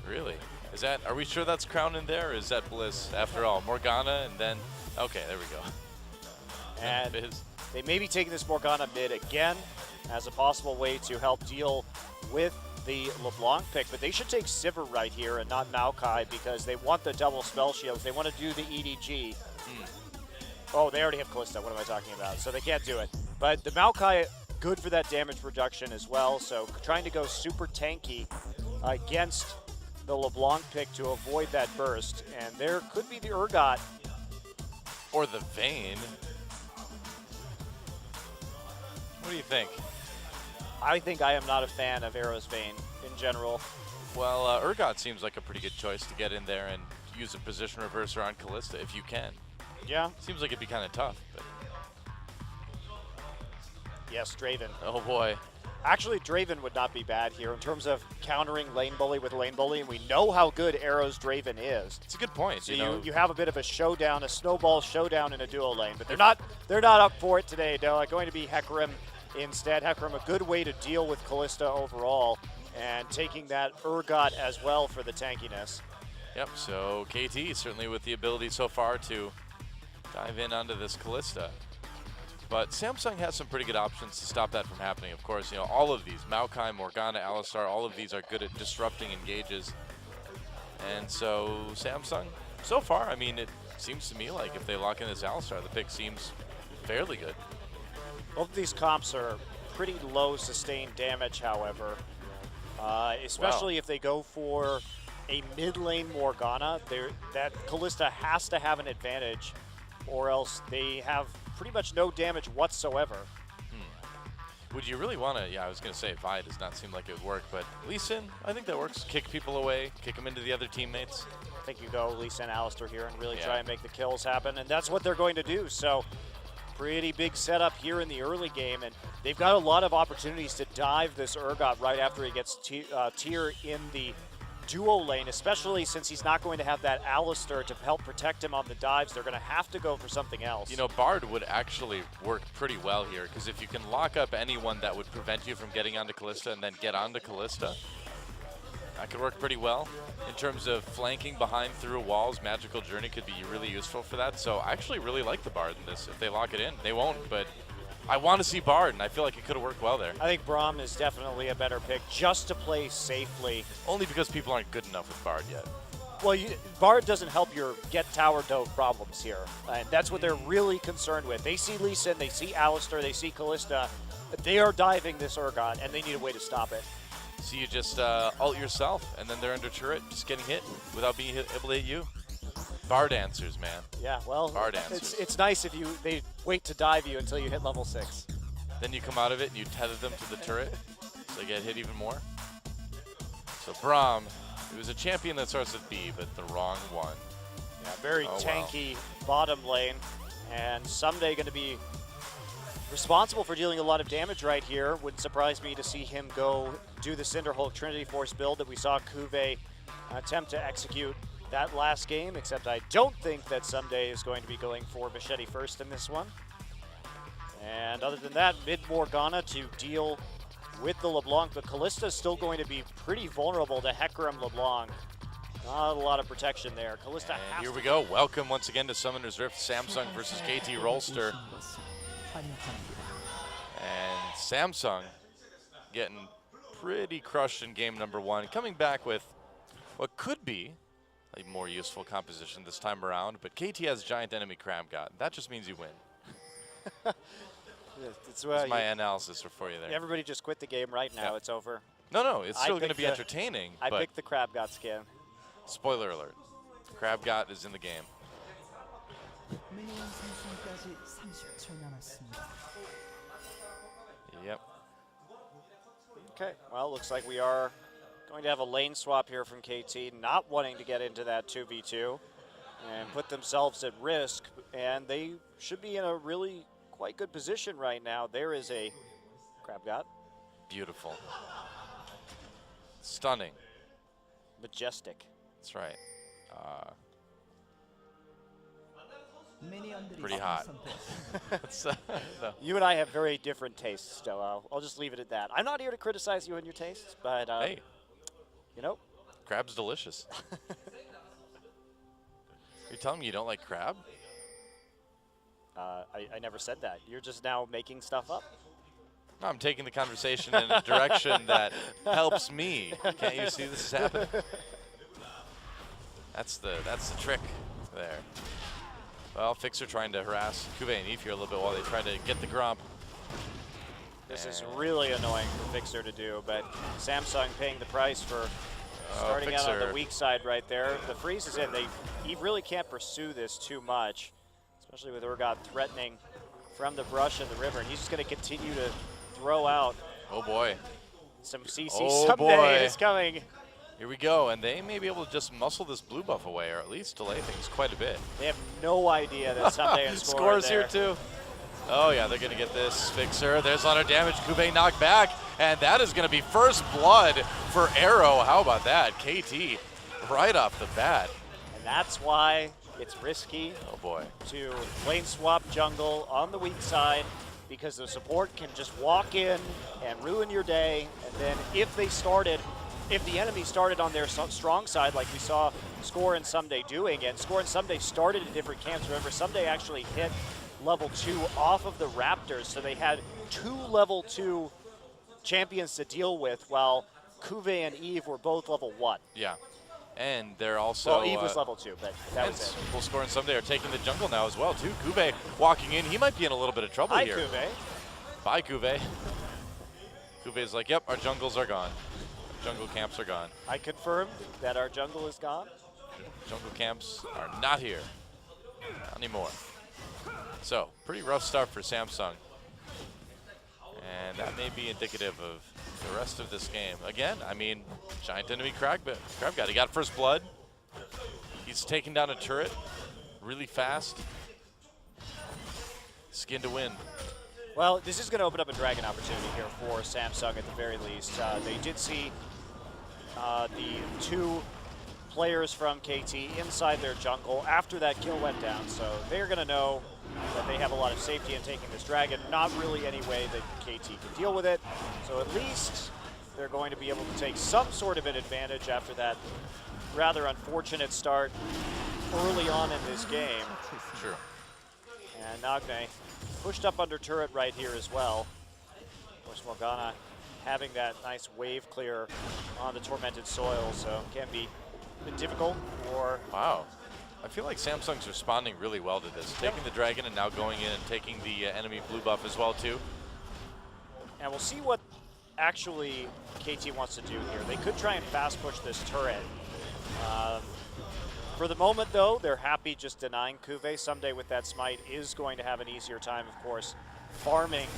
Really? Is that, are we sure that's Crown in there, or is that Bliss after all? Morgana and then, okay, there we go. And Fizz. They may be taking this Morgana mid again as a possible way to help deal with the LeBlanc pick, but they should take Sivir right here and not Maokai because they want the double spell shields. They want to do the EDG. Oh, they already have Kalista. What am I talking about? So they can't do it. But the Maokai, good for that damage reduction as well. So trying to go super tanky against the LeBlanc pick to avoid that burst. And there could be the Urgot. Or the Vayne. What do you think? I think I am not a fan of Arrows Vayne in general. Well, Urgot seems like a pretty good choice to get in there and use a position reverser on Kalista if you can. Yeah. Seems like it'd be kind of tough, but. Yes, Draven. Oh boy. Actually, Draven would not be bad here in terms of countering lane bully with lane bully, and we know how good Arrow's Draven is. It's a good point. So you have a bit of a showdown, a snowball showdown in a duo lane, but they're not up for it today. They're going to be Hecarim instead. Hecarim, a good way to deal with Kalista overall, and taking that Urgot as well for the tankiness. Yep. So KT certainly with the ability so far to dive in onto this Kalista. But Samsung has some pretty good options to stop that from happening. Of course, all of these, Maokai, Morgana, Alistar, all of these are good at disrupting engages. And so Samsung, so far, I mean, it seems to me like if they lock in this Alistar, the pick seems fairly good. Both of these comps are pretty low sustained damage, however. Especially if they go for a mid lane Morgana, that Kalista has to have an advantage, or else they have pretty much no damage whatsoever. Would you really want to, I was going to say Vi does not seem like it would work, but Lee Sin, I think that works. Kick people away, kick them into the other teammates. I think you go Lee Sin, Alistar here and really try and make the kills happen, and that's what they're going to do. So pretty big setup here in the early game, and they've got a lot of opportunities to dive this Urgot right after he gets tier in the duo lane, especially since he's not going to have that Alistair to help protect him on the dives. They're going to have to go for something else. You know, Bard would actually work pretty well here, because if you can lock up anyone that would prevent you from getting onto Kalista and then get onto Kalista, that could work pretty well. In terms of flanking behind through walls, Magical Journey could be really useful for that. So I actually really like the Bard in this. If they lock it in, they won't, but I want to see Bard, and I feel like it could have worked well there. I think Braum is definitely a better pick just to play safely. Only because people aren't good enough with Bard yet. Well, Bard doesn't help your get tower dove problems here, and that's what they're really concerned with. They see Lee Sin, they see Alistair, they see Kalista. They are diving this Urgot, and they need a way to stop it. So you just ult yourself, and then they're under turret, just getting hit without being able to hit you. Bard answers, man. Yeah, well, Bard answers. It's nice if they wait to dive you until you hit level 6. Then you come out of it and you tether them to the turret, so they get hit even more. So Braum, it was a champion that starts with B, but the wrong one. Yeah, very tanky bottom lane, and someday going to be responsible for dealing a lot of damage right here. Wouldn't surprise me to see him go do the Cinderhulk Trinity Force build that we saw Kuve attempt to execute that last game, except I don't think that Someday is going to be going for Machete first in this one. And other than that, mid Morgana to deal with the LeBlanc, but Kalista is still going to be pretty vulnerable to Hecarim LeBlanc. Not a lot of protection there. Kalista has here we go. Welcome once again to Summoner's Rift, Samsung versus KT Rolster. And Samsung getting pretty crushed in game number 1, coming back with what could be a more useful composition this time around, but KT has Giant Enemy Crabgot. That just means you win. That's my analysis for you there. Everybody just quit the game right now. It's over. No, it's still going to be entertaining. I picked the Crabgot skin. Spoiler alert. Crabgot is in the game. Yep. Okay, well, looks like we are going to have a lane swap here from KT, not wanting to get into that 2v2 and put themselves at risk, and they should be in a really quite good position right now. There is a Crabgot. Beautiful. Stunning. Majestic. That's right. Pretty hot. No. You and I have very different tastes, so I'll just leave it at that. I'm not here to criticize you and your tastes, but hey, you know, crab's delicious. You're telling me you don't like crab? I never said that. You're just now making stuff up. No, I'm taking the conversation in a direction that helps me. Can't you see this is happening? That's the trick there. Well, Fixer trying to harass Kuve and Eve here a little bit while they try to get the Gromp. This is really annoying for Fixer to do, but Samsung paying the price for starting out on the weak side right there. The freeze is in. Eve really can't pursue this too much, especially with Urgot threatening from the brush in the river, and he's just going to continue to throw out. Oh boy. Some CC someday is coming. Here we go, and they may be able to just muscle this blue buff away, or at least delay things quite a bit. They have no idea that someday is scores here too. Oh yeah, they're gonna get this Fixer. There's a lot of damage. Kuve knocked back, and that is gonna be first blood for Arrow. How about that? KT right off the bat. And that's why it's risky. Oh boy. To lane swap jungle on the weak side, because the support can just walk in and ruin your day, and then if the enemy started on their strong side, like we saw Score and Someday doing, and Score and Someday started in different camps. Remember, Someday actually hit level 2 off of the Raptors, so they had 2 level 2 champions to deal with, while Kuve and Eve were both level 1. Yeah, and they're also... Well, Eve was level 2, but that was it. Well, Score and Someday are taking the jungle now as well, too. Kuve walking in. He might be in a little bit of trouble here. Kuve. Bye, Kuve. Kuve's like, yep, our jungles are gone. Jungle camps are gone. I confirmed that our jungle is gone. Jungle camps are not here. Not anymore. So, pretty rough start for Samsung. And that may be indicative of the rest of this game. Again, I mean, Giant Enemy Crabgot. He got first blood. He's taking down a turret really fast. Skin to win. Well, this is going to open up a dragon opportunity here for Samsung at the very least. They did see the two players from KT inside their jungle after that kill went down. So they're going to know that they have a lot of safety in taking this dragon. Not really any way that KT can deal with it. So at least they're going to be able to take some sort of an advantage after that rather unfortunate start early on in this game. Sure. And Nagne pushed up under turret right here as well. Of course, Morgana having that nice wave clear on the Tormented Soil, so can be a bit difficult for... Wow. I feel like Samsung's responding really well to this. Taking the dragon and now going in and taking the enemy blue buff as well too. And we'll see what actually KT wants to do here. They could try and fast push this turret. For the moment though, they're happy just denying Cuvée. Someday with that smite is going to have an easier time, of course, farming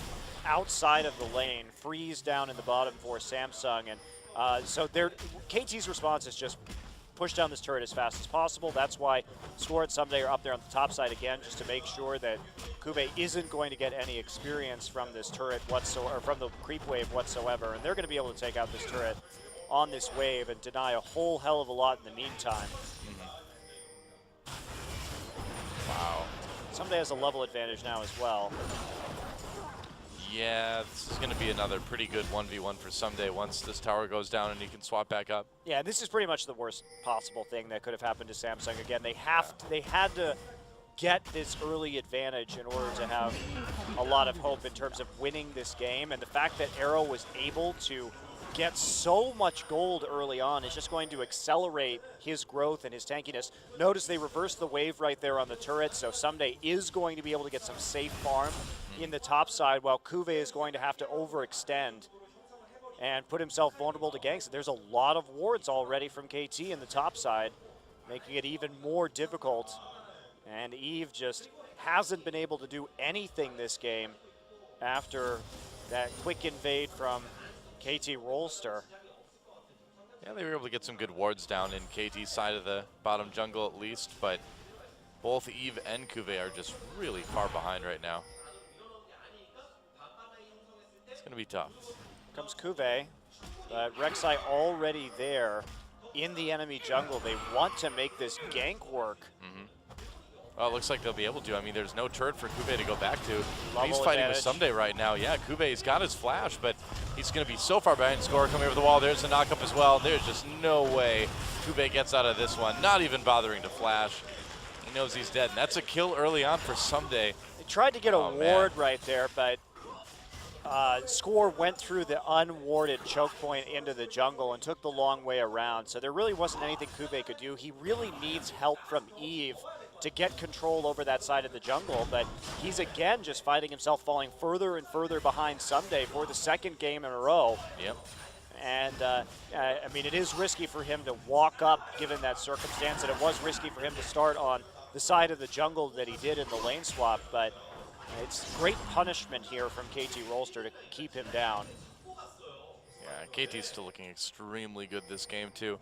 outside of the lane, freeze down in the bottom for Samsung. And so KT's response is just push down this turret as fast as possible. That's why Score and Someday are up there on the top side again, just to make sure that Cuvée isn't going to get any experience from this turret whatsoever, or from the creep wave whatsoever. And they're going to be able to take out this turret on this wave and deny a whole hell of a lot in the meantime. Wow. Someday has a level advantage now as well. Yeah, this is going to be another pretty good 1v1 for Someday once this tower goes down and he can swap back up. Yeah, this is pretty much the worst possible thing that could have happened to Samsung. Again, they had to get this early advantage in order to have a lot of hope in terms of winning this game. And the fact that Arrow was able to get so much gold early on is just going to accelerate his growth and his tankiness. Notice they reversed the wave right there on the turret, so Someday is going to be able to get some safe farm in the top side, while Cuvée is going to have to overextend and put himself vulnerable to ganks. There's a lot of wards already from KT in the top side, making it even more difficult. And Eve just hasn't been able to do anything this game after that quick invade from KT Rolster. Yeah, they were able to get some good wards down in KT's side of the bottom jungle at least, but both Eve and Cuvée are just really far behind right now. It's going to be tough. Comes Cuvée, but Rek'Sai already there in the enemy jungle. They want to make this gank work. Well, it looks like they'll be able to. I mean, there's no turret for Cuvée to go back to. He's Level fighting advantage. with Someday right now. Yeah, Cuvé's got his flash, but he's going to be so far behind. Score coming over the wall. There's a knockup as well. There's just no way Cuvée gets out of this one, not even bothering to flash. He knows he's dead, and that's a kill early on for Someday. They tried to get a ward right there, but Score went through the unwarded choke point into the jungle and took the long way around. So there really wasn't anything Cuvée could do. He really needs help from Eve to get control over that side of the jungle, but he's again just finding himself falling further and further behind Someday for the second game in a row. Yep. And I mean, it is risky for him to walk up given that circumstance, and it was risky for him to start on the side of the jungle that he did in the lane swap, but it's great punishment here from KT Rolster to keep him down. Yeah, KT's still looking extremely good this game too.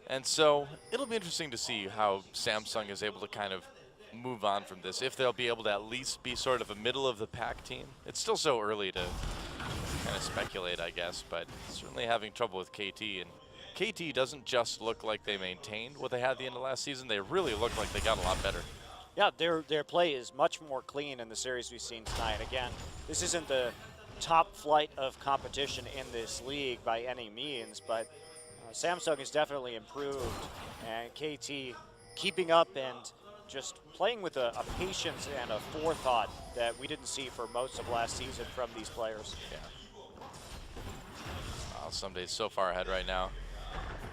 And so it'll be interesting to see how Samsung is able to kind of move on from this, if they'll be able to at least be sort of a middle of the pack team. It's still so early to kind of speculate, I guess, but certainly having trouble with KT. And KT doesn't just look like they maintained what they had at the end of last season, they really look like they got a lot better. Yeah, their play is much more clean in the series we've seen tonight. Again, this isn't the top flight of competition in this league by any means, but Samsung has definitely improved, and KT keeping up and just playing with a patience and a forethought that we didn't see for most of last season from these players. Yeah. Wow, Someday's so far ahead right now.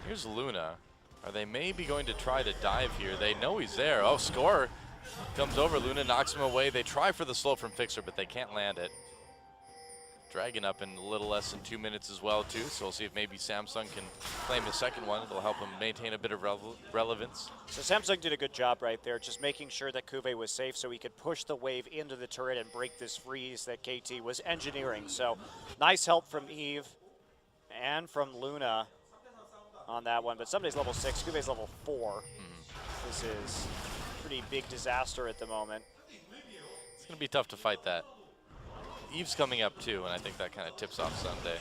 Here's Luna. Are they maybe going to try to dive here? They know he's there. Oh, Score comes over. Luna knocks him away. They try for the slow from Fixer, but they can't land it. Dragon up in a little less than 2 minutes as well, too. So we'll see if maybe Samsung can claim the second one. It'll help them maintain a bit of relevance. So Samsung did a good job right there, just making sure that Cuvée was safe so he could push the wave into the turret and break this freeze that KT was engineering. So nice help from Eve and from Luna on that one. But Someday's level 6, Cuvé's level 4. This is a pretty big disaster at the moment. It's going to be tough to fight that. Eve's coming up too, and I think that kind of tips off Someday.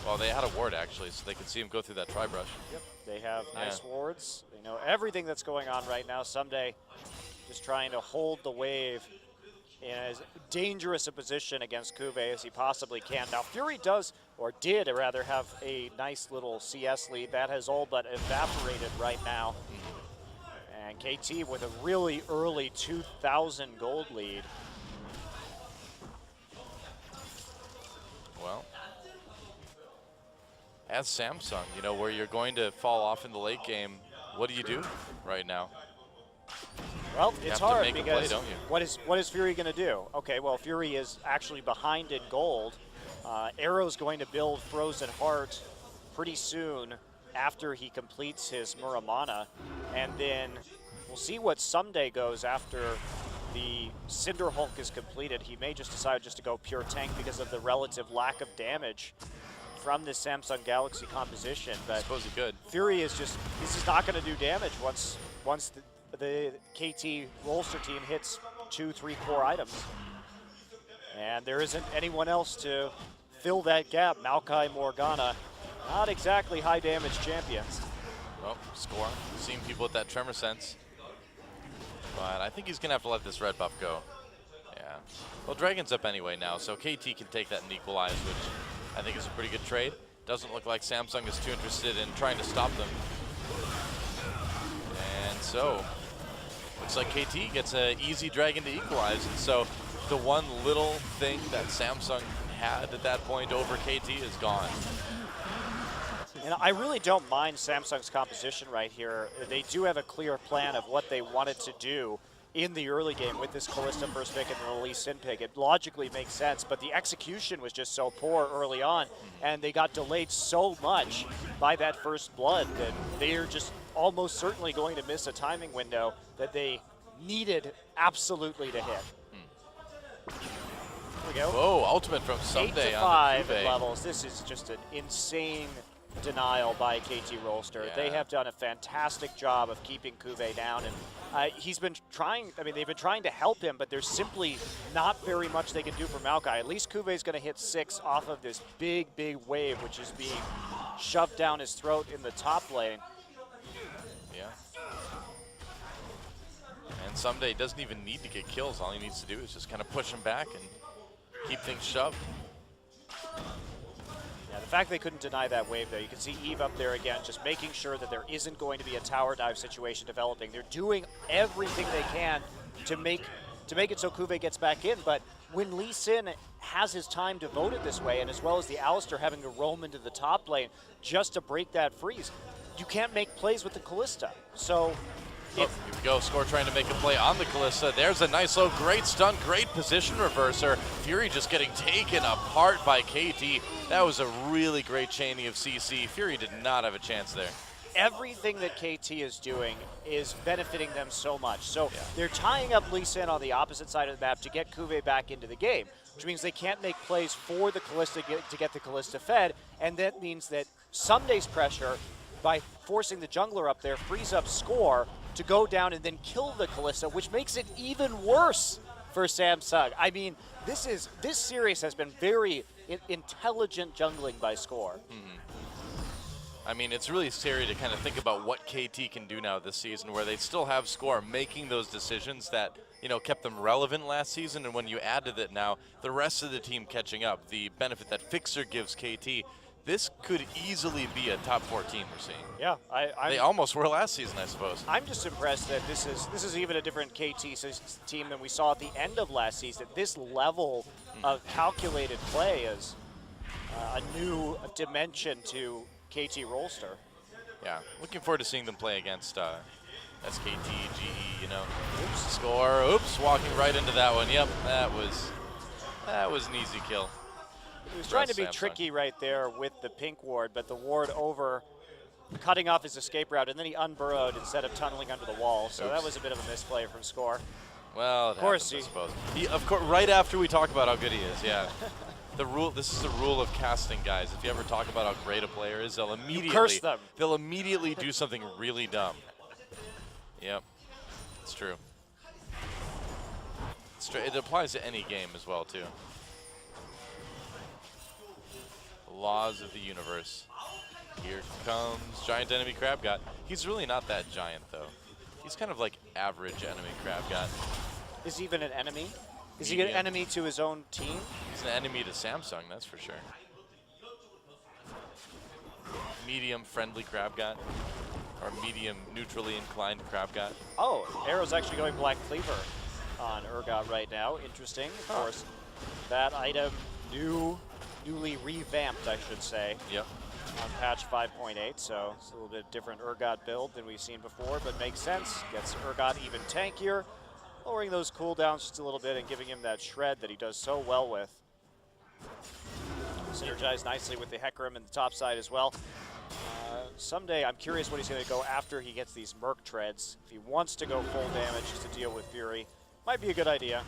Well, they had a ward, actually, so they could see him go through that tri-brush. Yep, they have nice wards. They know everything that's going on right now. Someday just trying to hold the wave in as dangerous a position against Kuve as he possibly can. Now, Fury does, or did rather, have a nice little CS lead. That has all but evaporated right now. And KT with a really early 2,000 gold lead. Well, as Samsung, you know, where you're going to fall off in the late game, what do you do right now? Well, it's hard make a because play, don't you? what is Fury going to do? Okay, well, Fury is actually behind in gold. Arrow's going to build Frozen Heart pretty soon after he completes his Muramana, and then we'll see what Someday goes after the Cinder Hulk is completed. He may just decide just to go pure tank because of the relative lack of damage from this Samsung Galaxy composition. But I suppose he could. Fury is just, this is not going to do damage once the KT Rolster team hits 2, 3 core items. And there isn't anyone else to fill that gap. Maokai, Morgana, not exactly high damage champions. Well, score. Seeing people with that tremor sense. But I think he's going to have to let this red buff go. Yeah. Well, Dragon's up anyway now, so KT can take that and equalize, which I think is a pretty good trade. Doesn't look like Samsung is too interested in trying to stop them. And so, looks like KT gets an easy Dragon to equalize. And so, the one little thing that Samsung had at that point over KT is gone. And I really don't mind Samsung's composition right here. They do have a clear plan of what they wanted to do in the early game with this Kalista first pick and the Lee Sin pick. It logically makes sense, but the execution was just so poor early on, and they got delayed so much by that first blood that they're just almost certainly going to miss a timing window that they needed absolutely to hit. There we go. Whoa, ultimate from Someday on 8 to 5 levels. This is just an insane denial by KT Rolster. Yeah. They have done a fantastic job of keeping Kuve down, and he's been trying, I mean, they've been trying to help him, but there's simply not very much they can do for Maokai. At least Kuve's going to hit 6 off of this big, big wave, which is being shoved down his throat in the top lane. Yeah. And Someday doesn't even need to get kills. All he needs to do is just kind of push him back and keep things shoved. Yeah, the fact they couldn't deny that wave, though, you can see Eve up there again, just making sure that there isn't going to be a tower dive situation developing. They're doing everything they can to make it so Kuve gets back in, but when Lee Sin has his time devoted this way, and as well as the Alistar having to roam into the top lane just to break that freeze, you can't make plays with the Kalista. So Here we go, Score trying to make a play on the Kalista. There's a nice low, great stun, great position reverser. Fury just getting taken apart by KT. That was a really great chaining of CC. Fury did not have a chance there. Everything that KT is doing is benefiting them so much. So they're tying up Lee Sin on the opposite side of the map to get Kuve back into the game, which means they can't make plays for the Kalista to get the Kalista fed, and that means that Someday's pressure by forcing the jungler up there frees up Score to go down and then kill the Kalista, which makes it even worse for Samsung. I mean, this series has been very intelligent jungling by Score. I mean, it's really scary to kind of think about what KT can do now this season, where they still have Score making those decisions that, you know, kept them relevant last season, and when you add to that now, the rest of the team catching up, the benefit that Fixer gives KT, this could easily be a top 4 team we're seeing. Yeah, they almost were last season, I suppose. I'm just impressed that this is even a different KT team than we saw at the end of last season. This level of calculated play is a new dimension to KT Rolster. Yeah, looking forward to seeing them play against SKT, GE, you know. Oops, Score, oops, walking right into that one. Yep, that was an easy kill. He was trying to be tricky right there with the pink ward, but the ward over cutting off his escape route, and then he unburrowed instead of tunneling under the wall. So that was a bit of a misplay from Score. Well, of course, I suppose. Of course, right after we talk about how good he is, yeah. This is the rule of casting, guys. If you ever talk about how great a player is, they'll immediately do something really dumb. Yep, it's true. It applies to any game as well, too. laws of the universe. Here comes giant enemy Crab God. He's really not that giant, though. He's kind of like average enemy Crab God. Is he even an enemy? Is he an enemy to his own team? He's an enemy to Samsung, that's for sure. Medium friendly Crab God. Or medium neutrally inclined Crab God. Oh, Arrow's actually going Black Cleaver on Urgot right now. Interesting. Of course, that item newly revamped, I should say. Yep. On patch 5.8, so it's a little bit different Urgot build than we've seen before, but makes sense. Gets Urgot even tankier, lowering those cooldowns just a little bit and giving him that shred that he does so well with. Synergized nicely with the Hecarim in the top side as well. Someday, I'm curious what he's going to go after he gets these Merc Treads. If he wants to go full damage just to deal with Fury, might be a good idea.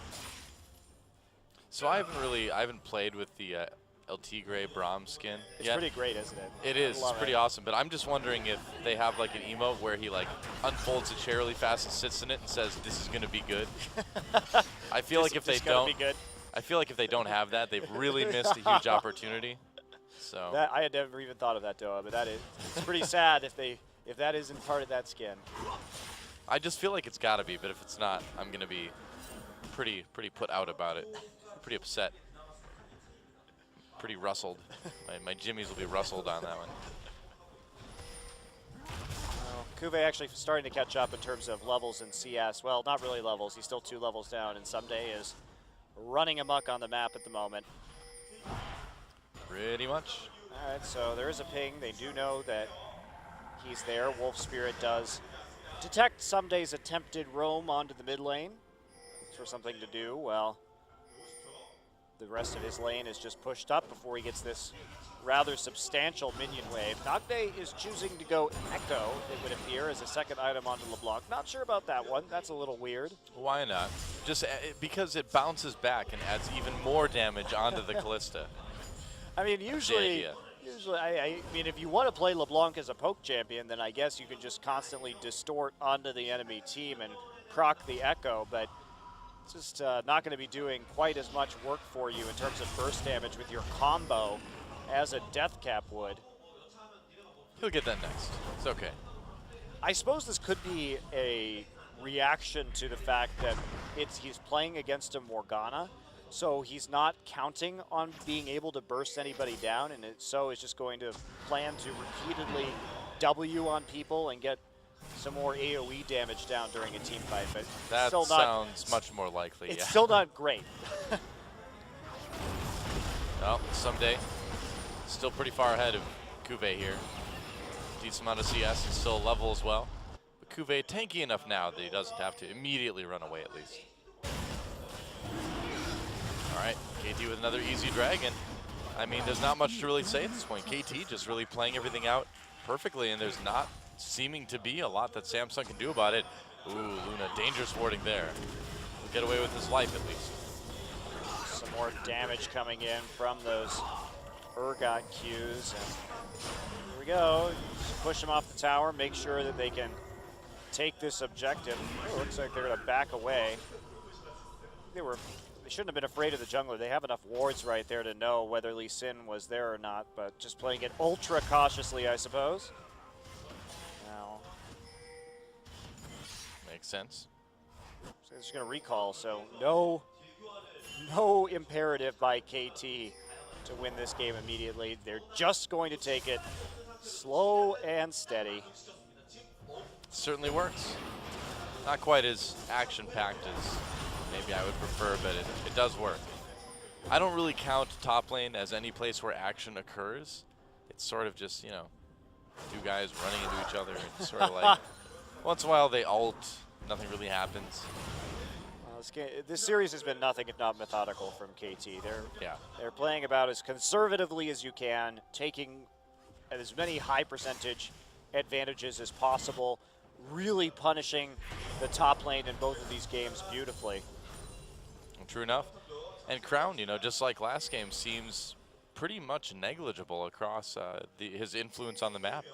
So I haven't played with the LT Gray Braum skin It's yet. pretty great, isn't it? It is. It's pretty awesome. But I'm just wondering if they have like an emote where he like unfolds a chair really fast and sits in it and says, "This is gonna be good." I feel like if they don't, I feel like if they don't have that, they've really missed a huge opportunity. So that, I had never even thought of that, Doa, but it's pretty sad if that isn't part of that skin. I just feel like it's got to be. But if it's not, I'm gonna be pretty put out about it. Pretty upset. Pretty rustled. My jimmies will be rustled on that one. Kuve actually starting to catch up in terms of levels in CS. Well, not really levels. He's still 2 levels down, and Someday is running amok on the map at the moment. Pretty much. All right, so there is a ping. They do know that he's there. Wolf Spirit does detect Someday's attempted roam onto the mid lane. For something to do. Well, the rest of his lane is just pushed up before he gets this rather substantial minion wave. Nagde is choosing to go Echo, it would appear, as a second item onto LeBlanc. Not sure about that one. That's a little weird. Why not? Just because it bounces back and adds even more damage onto the Callista. I mean, usually, I mean, if you want to play LeBlanc as a poke champion, then I guess you can just constantly distort onto the enemy team and proc the Echo, but it's just not going to be doing quite as much work for you in terms of burst damage with your combo as a Death Cap would. He'll get that next. It's okay. I suppose this could be a reaction to the fact that he's playing against a Morgana, so he's not counting on being able to burst anybody down, and so is just going to plan to repeatedly W on people and get some more AoE damage down during a team fight, but that still sounds much more likely. It's still not great. Well, Someday still pretty far ahead of Kuve here. Decent amount of CS and still level as well. But Kuve tanky enough now that he doesn't have to immediately run away at least. All right, KT with another easy dragon. I mean, there's not much to really say at this point. KT just really playing everything out perfectly, and there's not seeming to be a lot that Samsung can do about it. Ooh, Luna, dangerous warding there. He'll get away with his life at least. Some more damage coming in from those Urgot Qs. And here we go. Just push them off the tower, make sure that they can take this objective. Oh, looks like they're going to back away. They shouldn't have been afraid of the jungler. They have enough wards right there to know whether Lee Sin was there or not, but just playing it ultra cautiously, I suppose. Makes sense. So they're just going to recall, so no imperative by KT to win this game immediately. They're just going to take it slow and steady. Certainly works. Not quite as action-packed as maybe I would prefer, but it does work. I don't really count top lane as any place where action occurs. It's sort of just, you know, 2 guys running into each other. It's sort of like once in a while they ult. Nothing really happens. This series has been nothing if not methodical from KT. They're playing about as conservatively as you can, taking as many high percentage advantages as possible, really punishing the top lane in both of these games beautifully. True enough. And Crown, you know, just like last game, seems pretty much negligible across his influence on the map.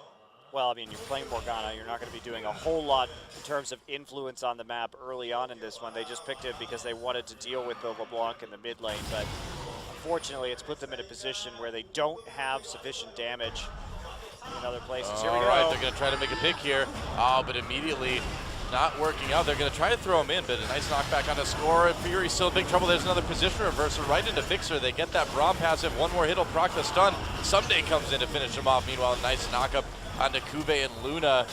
Well, I mean, you're playing Morgana. You're not going to be doing a whole lot in terms of influence on the map early on in this one. They just picked it because they wanted to deal with the LeBlanc in the mid lane. But unfortunately, it's put them in a position where they don't have sufficient damage in other places. Here we All go. right, they're going to try to make a pick here. Oh, but immediately not working out. They're going to try to throw him in, but a nice knockback on the score. And Fury's still in big trouble. There's another position reversal right into Fixer. They get that Braum passive. One more hit will proc the stun. Someday comes in to finish him off. Meanwhile, nice knockup onto Kube and Luna.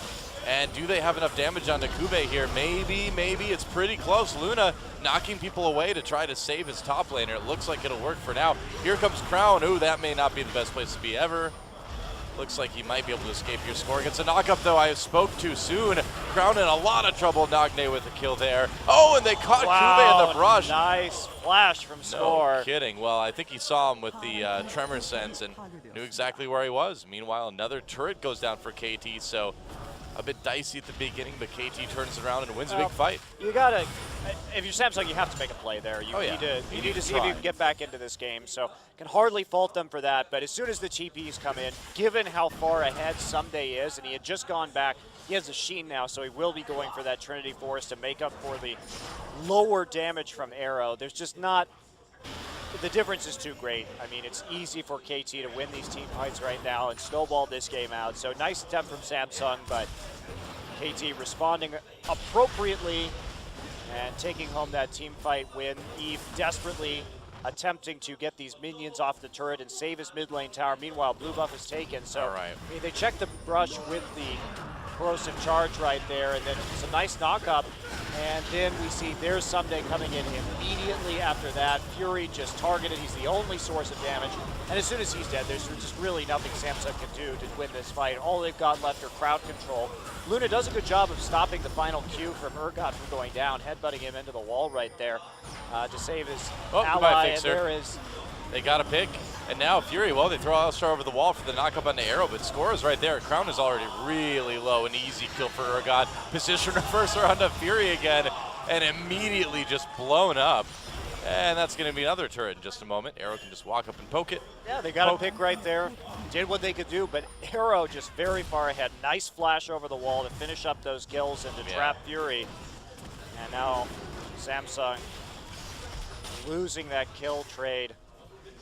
And do they have enough damage onto Kube here? Maybe, maybe. It's pretty close. Luna knocking people away to try to save his top laner. It looks like it'll work for now. Here comes Crown. Ooh, that may not be the best place to be ever. Looks like he might be able to escape your score. Gets a knockup though. I spoke too soon. Crown in a lot of trouble. Nagne with a kill there. Oh, and they caught Kube in the brush. Nice flash from Score. No kidding. Well, I think he saw him with the tremor sense and knew exactly where he was. Meanwhile, another turret goes down for KT. So a bit dicey at the beginning, but KT turns around and wins a big fight. You gotta, if you're Samsung, you have to make a play there. You need to see if you can get back into this game. So can hardly fault them for that. But as soon as the TPs come in, given how far ahead Someday is, and he had just gone back, he has a Sheen now, so he will be going for that Trinity Force to make up for the lower damage from Arrow. There's just not. The difference is too great. I mean, it's easy for KT to win these team fights right now and snowball this game out. So nice attempt from Samsung, but KT responding appropriately and taking home that team fight win. Eve desperately attempting to get these minions off the turret and save his mid lane tower. Meanwhile, blue buff is taken. So I mean, they check the brush with the corrosive charge right there, and then it's a nice knock-up. And then we see there's Someday coming in immediately after that. Fury just targeted. He's the only source of damage. And as soon as he's dead, there's just really nothing Samsung can do to win this fight. All they've got left are crowd control. Luna does a good job of stopping the final Q from Urgot from going down, headbutting him into the wall right there to save his ally. And there is... They got a pick, and now Fury, well, they throw All-Star over the wall for the knockup on the Arrow, but Score is right there. Crown is already really low. An easy kill for Urgot. Position reverser onto Fury again, and immediately just blown up. And that's going to be another turret in just a moment. Arrow can just walk up and poke it. Yeah, they got a pick right there. Did what they could do, but Arrow just very far ahead. Nice flash over the wall to finish up those kills and to trap Fury. And now Samsung losing that kill trade.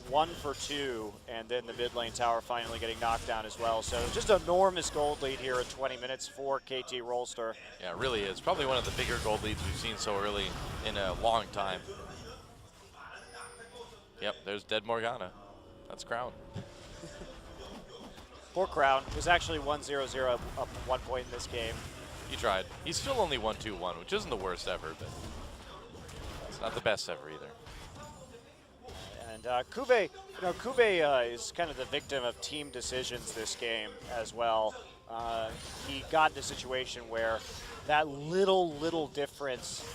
1 for 2, and then the mid lane tower finally getting knocked down as well. So just an enormous gold lead here at 20 minutes for KT Rolster. Yeah, it really is. Probably one of the bigger gold leads we've seen so early in a long time. Yep, there's Dead Morgana. That's Crown. Poor Crown. It was actually 1-0-0 up at one point in this game. He tried. He's still only 1-2-1, which isn't the worst ever, but it's not the best ever either. And Kube, Kube is kind of the victim of team decisions this game as well. He got in a situation where that little difference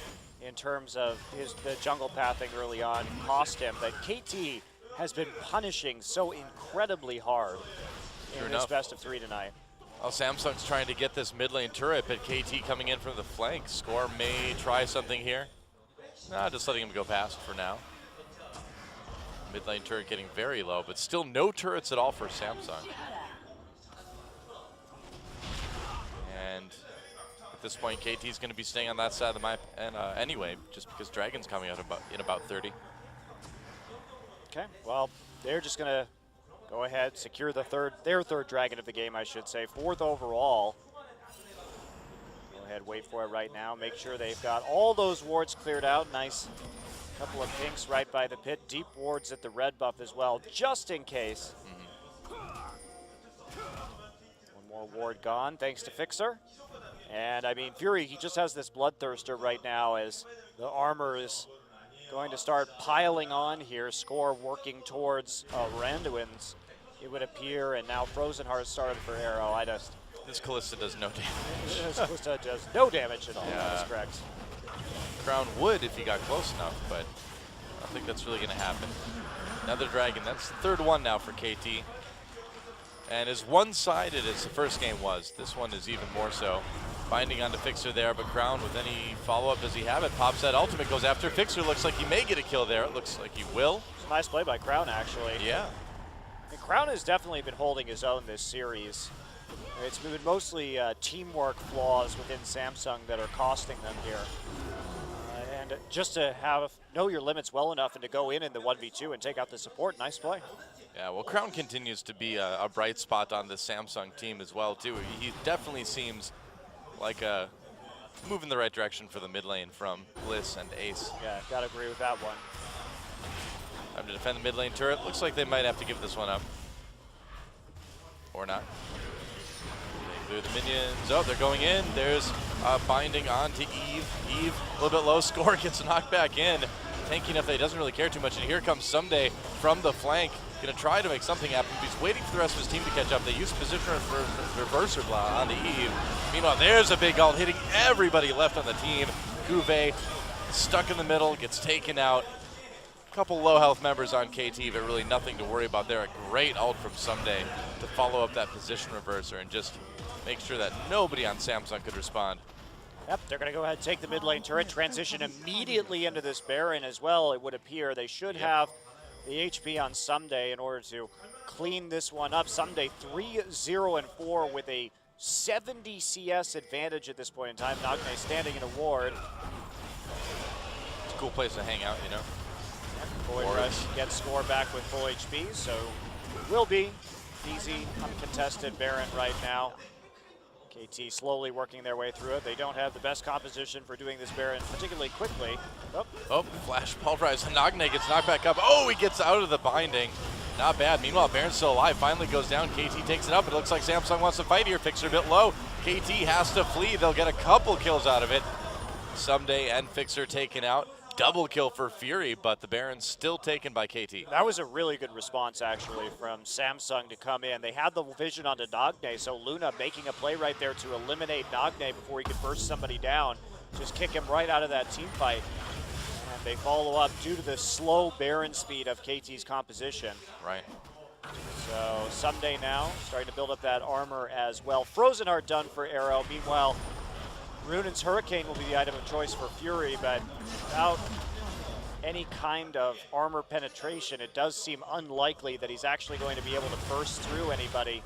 in terms of the jungle pathing early on cost him. But KT has been punishing so incredibly hard in this best of 3 tonight. Well, Samsung's trying to get this mid lane turret, but KT coming in from the flank. Score may try something here. Nah, just letting him go past for now. Mid lane turret getting very low, but still no turrets at all for Samsung. And at this point, KT's going to be staying on that side of the map and, anyway, just because Dragon's coming out in about 30. Okay, well, they're just going to go ahead, secure their third Dragon of the game, I should say. 4th overall. Go ahead, wait for it right now. Make sure they've got all those wards cleared out. Nice. Couple of pinks right by the pit. Deep wards at the red buff as well, just in case. One more ward gone, thanks to Fixer. And I mean, Fury, he just has this Bloodthirster right now as the armor is going to start piling on here. Score working towards Randuin's, it would appear, and now Frozen Heart started for Arrow. This Kalista does no damage. This Kalista does no damage at all, that's correct. Crown would if he got close enough, but I don't think that's really going to happen. Another Dragon. That's the 3rd one now for KT. And as one-sided as the first game was, this one is even more so. Binding onto Fixer there, but Crown with any follow-up, does he have it? Pops that ultimate, goes after Fixer. Looks like he may get a kill there. It looks like he will. It's a nice play by Crown, actually. Yeah. And Crown has definitely been holding his own this series. It's been mostly teamwork flaws within Samsung that are costing them here. And And just to know your limits well enough and to go in the 1v2 and take out the support, nice play. Yeah, well, Crown continues to be a bright spot on this Samsung team as well, too. He definitely seems like a move in the right direction for the mid lane from Bliss and Ace. Yeah, gotta agree with that one. Time to defend the mid lane turret. Looks like they might have to give this one up. Or not. They clear the minions. Oh, they're going in. There's binding on to Eve. Eve, a little bit low score, gets knocked back in. Tanky enough that he doesn't really care too much. And here comes Someday from the flank. Gonna try to make something happen. He's waiting for the rest of his team to catch up. They use positioner for reverser blah on the Eve. Meanwhile, there's a big ult hitting everybody left on the team. Cuvée stuck in the middle, gets taken out. A couple low health members on KT, but really nothing to worry about there. A great ult from Someday to follow up that position reverser and just make sure that nobody on Samsung could respond. Yep, they're going to go ahead and take the mid lane turret, transition immediately into this Baron as well, it would appear. They should have the HP on Someday in order to clean this one up. Someday 3-0-4 with a 70 CS advantage at this point in time. Nagne standing in a ward. It's a cool place to hang out, you know. Void Rush gets score back with full HP, so will be easy, uncontested Baron right now. KT slowly working their way through it. They don't have the best composition for doing this Baron particularly quickly. Oh, flash ball rise. Nagne gets knocked back up. Oh, he gets out of the binding. Not bad. Meanwhile, Baron's still alive. Finally goes down. KT takes it up. It looks like Samsung wants to fight here. Fixer a bit low. KT has to flee. They'll get a couple kills out of it. Someday and Fixer taken out. Double kill for Fury, but the Baron's still taken by KT. That was a really good response, actually, from Samsung to come in. They had the vision onto Nagne, so Luna making a play right there to eliminate Nagne before he could burst somebody down. Just kick him right out of that team fight. And they follow up due to the slow Baron speed of KT's composition. Right. So Someday now starting to build up that armor as well. Frozen Heart done for Arrow. Meanwhile, Runen's Hurricane will be the item of choice for Fury, but without any kind of armor penetration, it does seem unlikely that he's actually going to be able to burst through anybody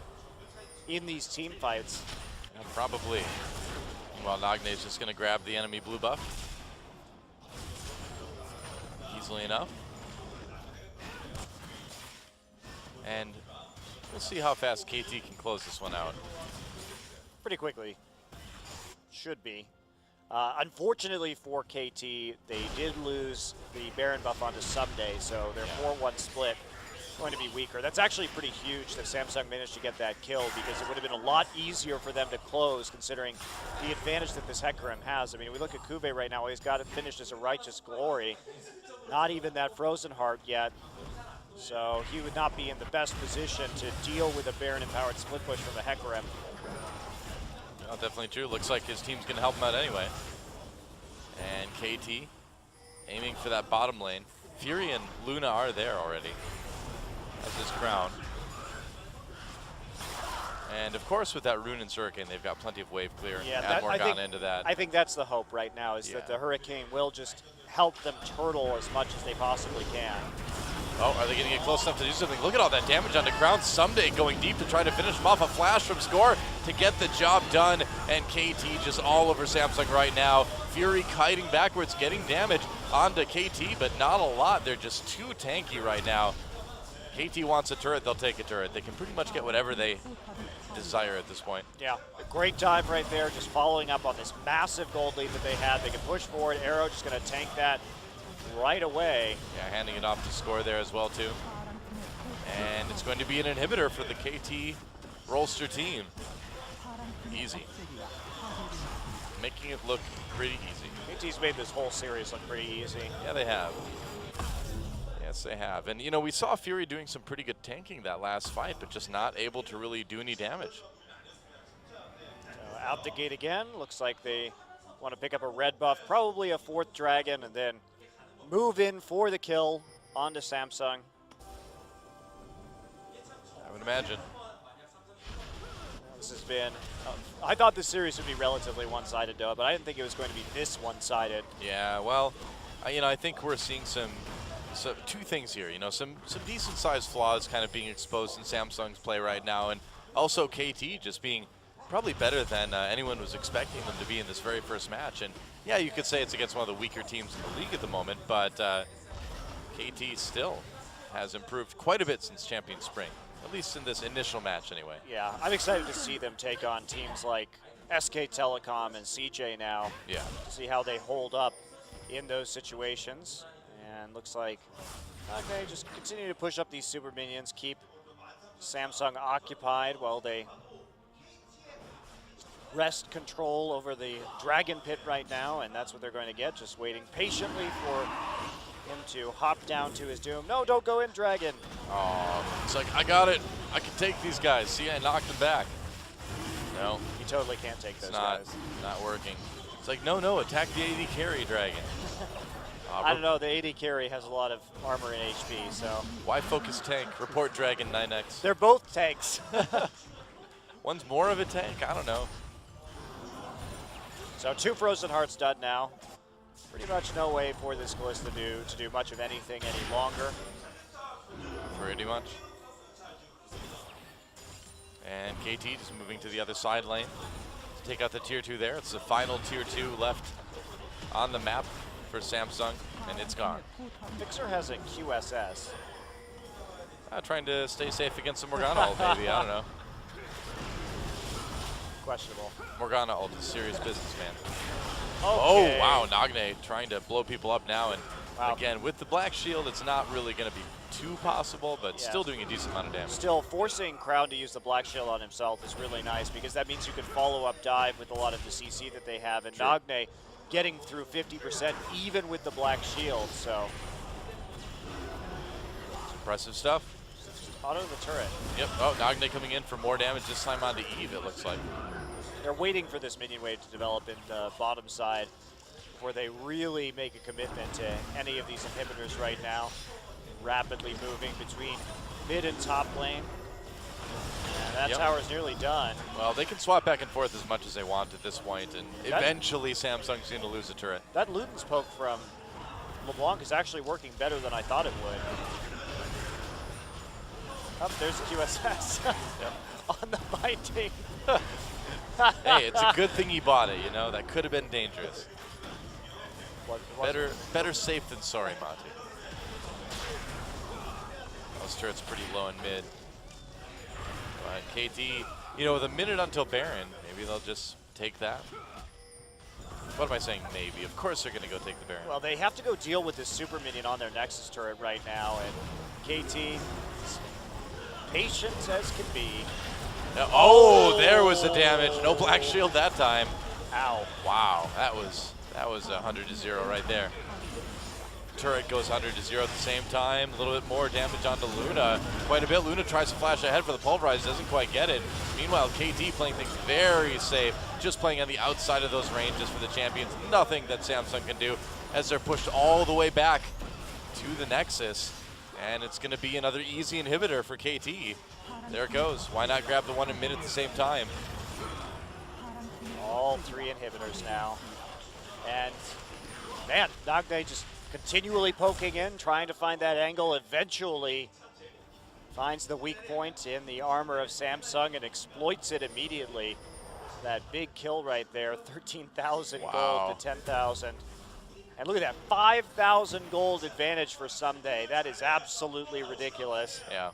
in these team fights. Yeah, probably. Well, Nagne's just going to grab the enemy blue buff. Easily enough. And we'll see how fast KT can close this one out. Pretty quickly. Should be. Unfortunately for KT, they did lose the Baron buff onto Someday, so their 4-1 split is going to be weaker. That's actually pretty huge that Samsung managed to get that kill, because it would have been a lot easier for them to close considering the advantage that this Hecarim has. I mean, we look at Cuvée right now, he's got it finished as a Righteous Glory. Not even that Frozen Heart yet. So he would not be in the best position to deal with a Baron-empowered split push from the Hecarim. Oh, definitely true. Looks like his team's going to help him out anyway. And KT aiming for that bottom lane. Fury and Luna are there already. That's his crown. And of course, with that Runen's Hurricane, they've got plenty of wave clear. Yeah, add Morgana into that. I think that's the hope right now, is that the Hurricane will just help them turtle as much as they possibly can. Oh, are they going to get close enough to do something? Look at all that damage on the ground. Someday going deep to try to finish him off. A flash from Score to get the job done. And KT just all over Samsung right now. Fury kiting backwards, getting damage onto KT, but not a lot. They're just too tanky right now. KT wants a turret, they'll take a turret. They can pretty much get whatever they desire at this point. Yeah, a great dive right there, just following up on this massive gold lead that they had. They can push forward. Arrow just going to tank that right away. Yeah, handing it off to Score there as well too. And it's going to be an inhibitor for the KT Rolster team. Easy. Making it look pretty easy. KT's made this whole series look pretty easy. Yeah, they have. Yes, they have. And you know, we saw Fury doing some pretty good tanking that last fight, but just not able to really do any damage. So out the gate again. Looks like they want to pick up a red buff, probably a 4th dragon, and then move in for the kill onto Samsung. I would imagine. This has been, I thought this series would be relatively one-sided, though, but I didn't think it was going to be this one-sided. Yeah, well, you know, I think we're seeing two things here. You know, some decent-sized flaws kind of being exposed in Samsung's play right now, and also KT just being probably better than anyone was expecting them to be in this very first match. And yeah, you could say it's against one of the weaker teams in the league at the moment, but KT still has improved quite a bit since Champions Spring, at least in this initial match anyway. Yeah, I'm excited to see them take on teams like SK Telecom and CJ now. Yeah. To see how they hold up in those situations. And looks like, okay, just continue to push up these super minions, keep Samsung occupied while they wrest control over the Dragon Pit right now, and that's what they're going to get, just waiting patiently for him to hop down to his doom. No, don't go in, Dragon. Oh, it's like, I got it. I can take these guys. See, I knocked them back. No. You totally can't take those guys. Not working. It's like, no, attack the AD carry, Dragon. I don't know, the AD carry has a lot of armor and HP, so. Why focus tank? Report Dragon 9X. They're both tanks. One's more of a tank? I don't know. So 2 Frozen Hearts done now. Pretty much no way for this Kalista to do much of anything any longer. Pretty much. And KT just moving to the other side lane to take out the tier 2 there. It's the final tier 2 left on the map for Samsung, and it's gone. Fixer has a QSS. Trying to stay safe against the Morgana ult, maybe. I don't know. Questionable. Morgana ult is serious business, man. Okay. Oh, wow. Nagne trying to blow people up now. And wow. Again, with the Black Shield, it's not really going to be too possible, but still doing a decent amount of damage. Still, forcing Crown to use the Black Shield on himself is really nice because that means you can follow up dive with a lot of the CC that they have. And Nagne getting through 50% even with the Black Shield, so. Impressive stuff. Auto the turret. Yep. Oh, Nagne coming in for more damage this time on the Eve, it looks like. They're waiting for this minion wave to develop in the bottom side before they really make a commitment to any of these inhibitors right now. Rapidly moving between mid and top lane. And that tower's nearly done. Well, they can swap back and forth as much as they want at this point, and eventually Samsung's going to lose a turret. That Luden's poke from LeBlanc is actually working better than I thought it would. Oh, there's QSS on the binding. Hey, it's a good thing he bought it, you know? That could have been dangerous. Better safe than sorry, Monty. Those turrets pretty low in mid. But KT, you know, with a minute until Baron, maybe they'll just take that. What am I saying, maybe? Of course they're going to go take the Baron. Well, they have to go deal with this super minion on their Nexus turret right now, and KT is patient as can be. Oh, there was the damage. No Black Shield that time. Ow. Wow, that was 100-0 right there. Turret goes 100-0 at the same time. A little bit more damage onto Luna. Quite a bit. Luna tries to flash ahead for the Pulverize, doesn't quite get it. Meanwhile, KT playing things very safe, just playing on the outside of those ranges for the champions. Nothing that Samsung can do as they're pushed all the way back to the Nexus. And it's going to be another easy inhibitor for KT. There it goes. Why not grab the one in mid at the same time? All 3 inhibitors now. And man, Nagne just continually poking in, trying to find that angle. Eventually finds the weak point in the armor of Samsung and exploits it immediately. That big kill right there, 13,000 gold to 10,000. And look at that, 5,000 gold advantage for Someday. That is absolutely ridiculous. Yeah.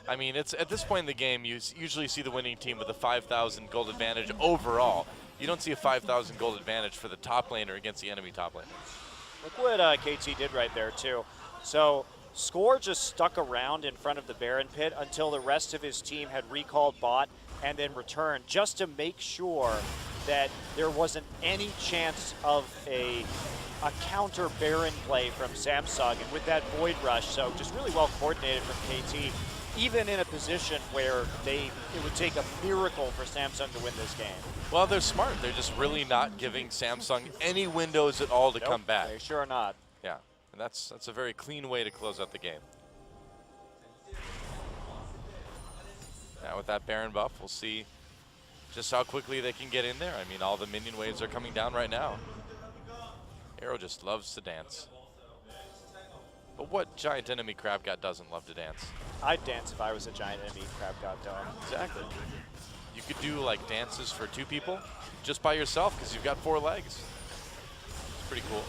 I mean, it's at this point in the game, you usually see the winning team with a 5,000 gold advantage overall. You don't see a 5,000 gold advantage for the top laner against the enemy top laner. Look what KT did right there, too. So Score just stuck around in front of the Baron pit until the rest of his team had recalled bot and then returned, just to make sure that there wasn't any chance of a counter Baron play from Samsung, and with that Void Rush, so just really well coordinated from KT, even in a position where it would take a miracle for Samsung to win this game. Well, they're smart. They're just really not giving Samsung any windows at all to come back. They sure are not. Yeah, and that's a very clean way to close out the game. Now with that Baron buff, we'll see just how quickly they can get in there. I mean, all the minion waves are coming down right now. Arrow just loves to dance. But what giant enemy Crab God doesn't love to dance? I'd dance if I was a giant enemy Crab God dog. Exactly. you could do like dances for 2 people just by yourself because you've got 4 legs. It's pretty cool.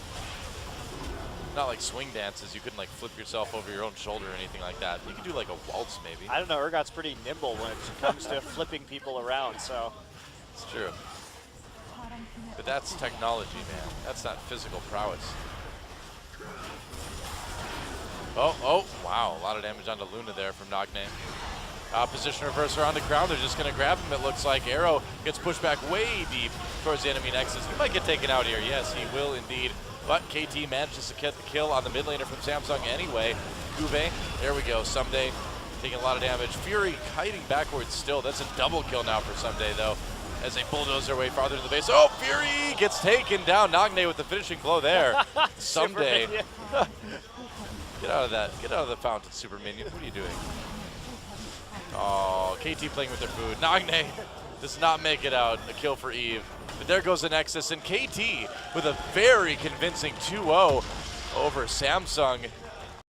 Not like swing dances. You couldn't like flip yourself over your own shoulder or anything like that. You could do like a waltz maybe. I don't know. Urgot's pretty nimble when it comes to flipping people around. So it's true. But that's technology, man. That's not physical prowess. Oh, wow. A lot of damage onto Luna there from Nagne. Position reverser on the ground. They're just going to grab him, it looks like. Arrow gets pushed back way deep towards the enemy nexus. He might get taken out here. Yes, he will indeed. But KT manages to get the kill on the mid laner from Samsung anyway. Guve, there we go. Someday taking a lot of damage. Fury kiting backwards still. That's a double kill now for Someday, though, as they bulldoze their way farther to the base. Oh, Fury gets taken down. Nagne with the finishing blow there. Someday. Get out of that. Get out of the fountain, Super Minion. What are you doing? Oh, KT playing with their food. Nagne does not make it out. A kill for Eve. But there goes the Nexus, and KT with a very convincing 2-0 over Samsung.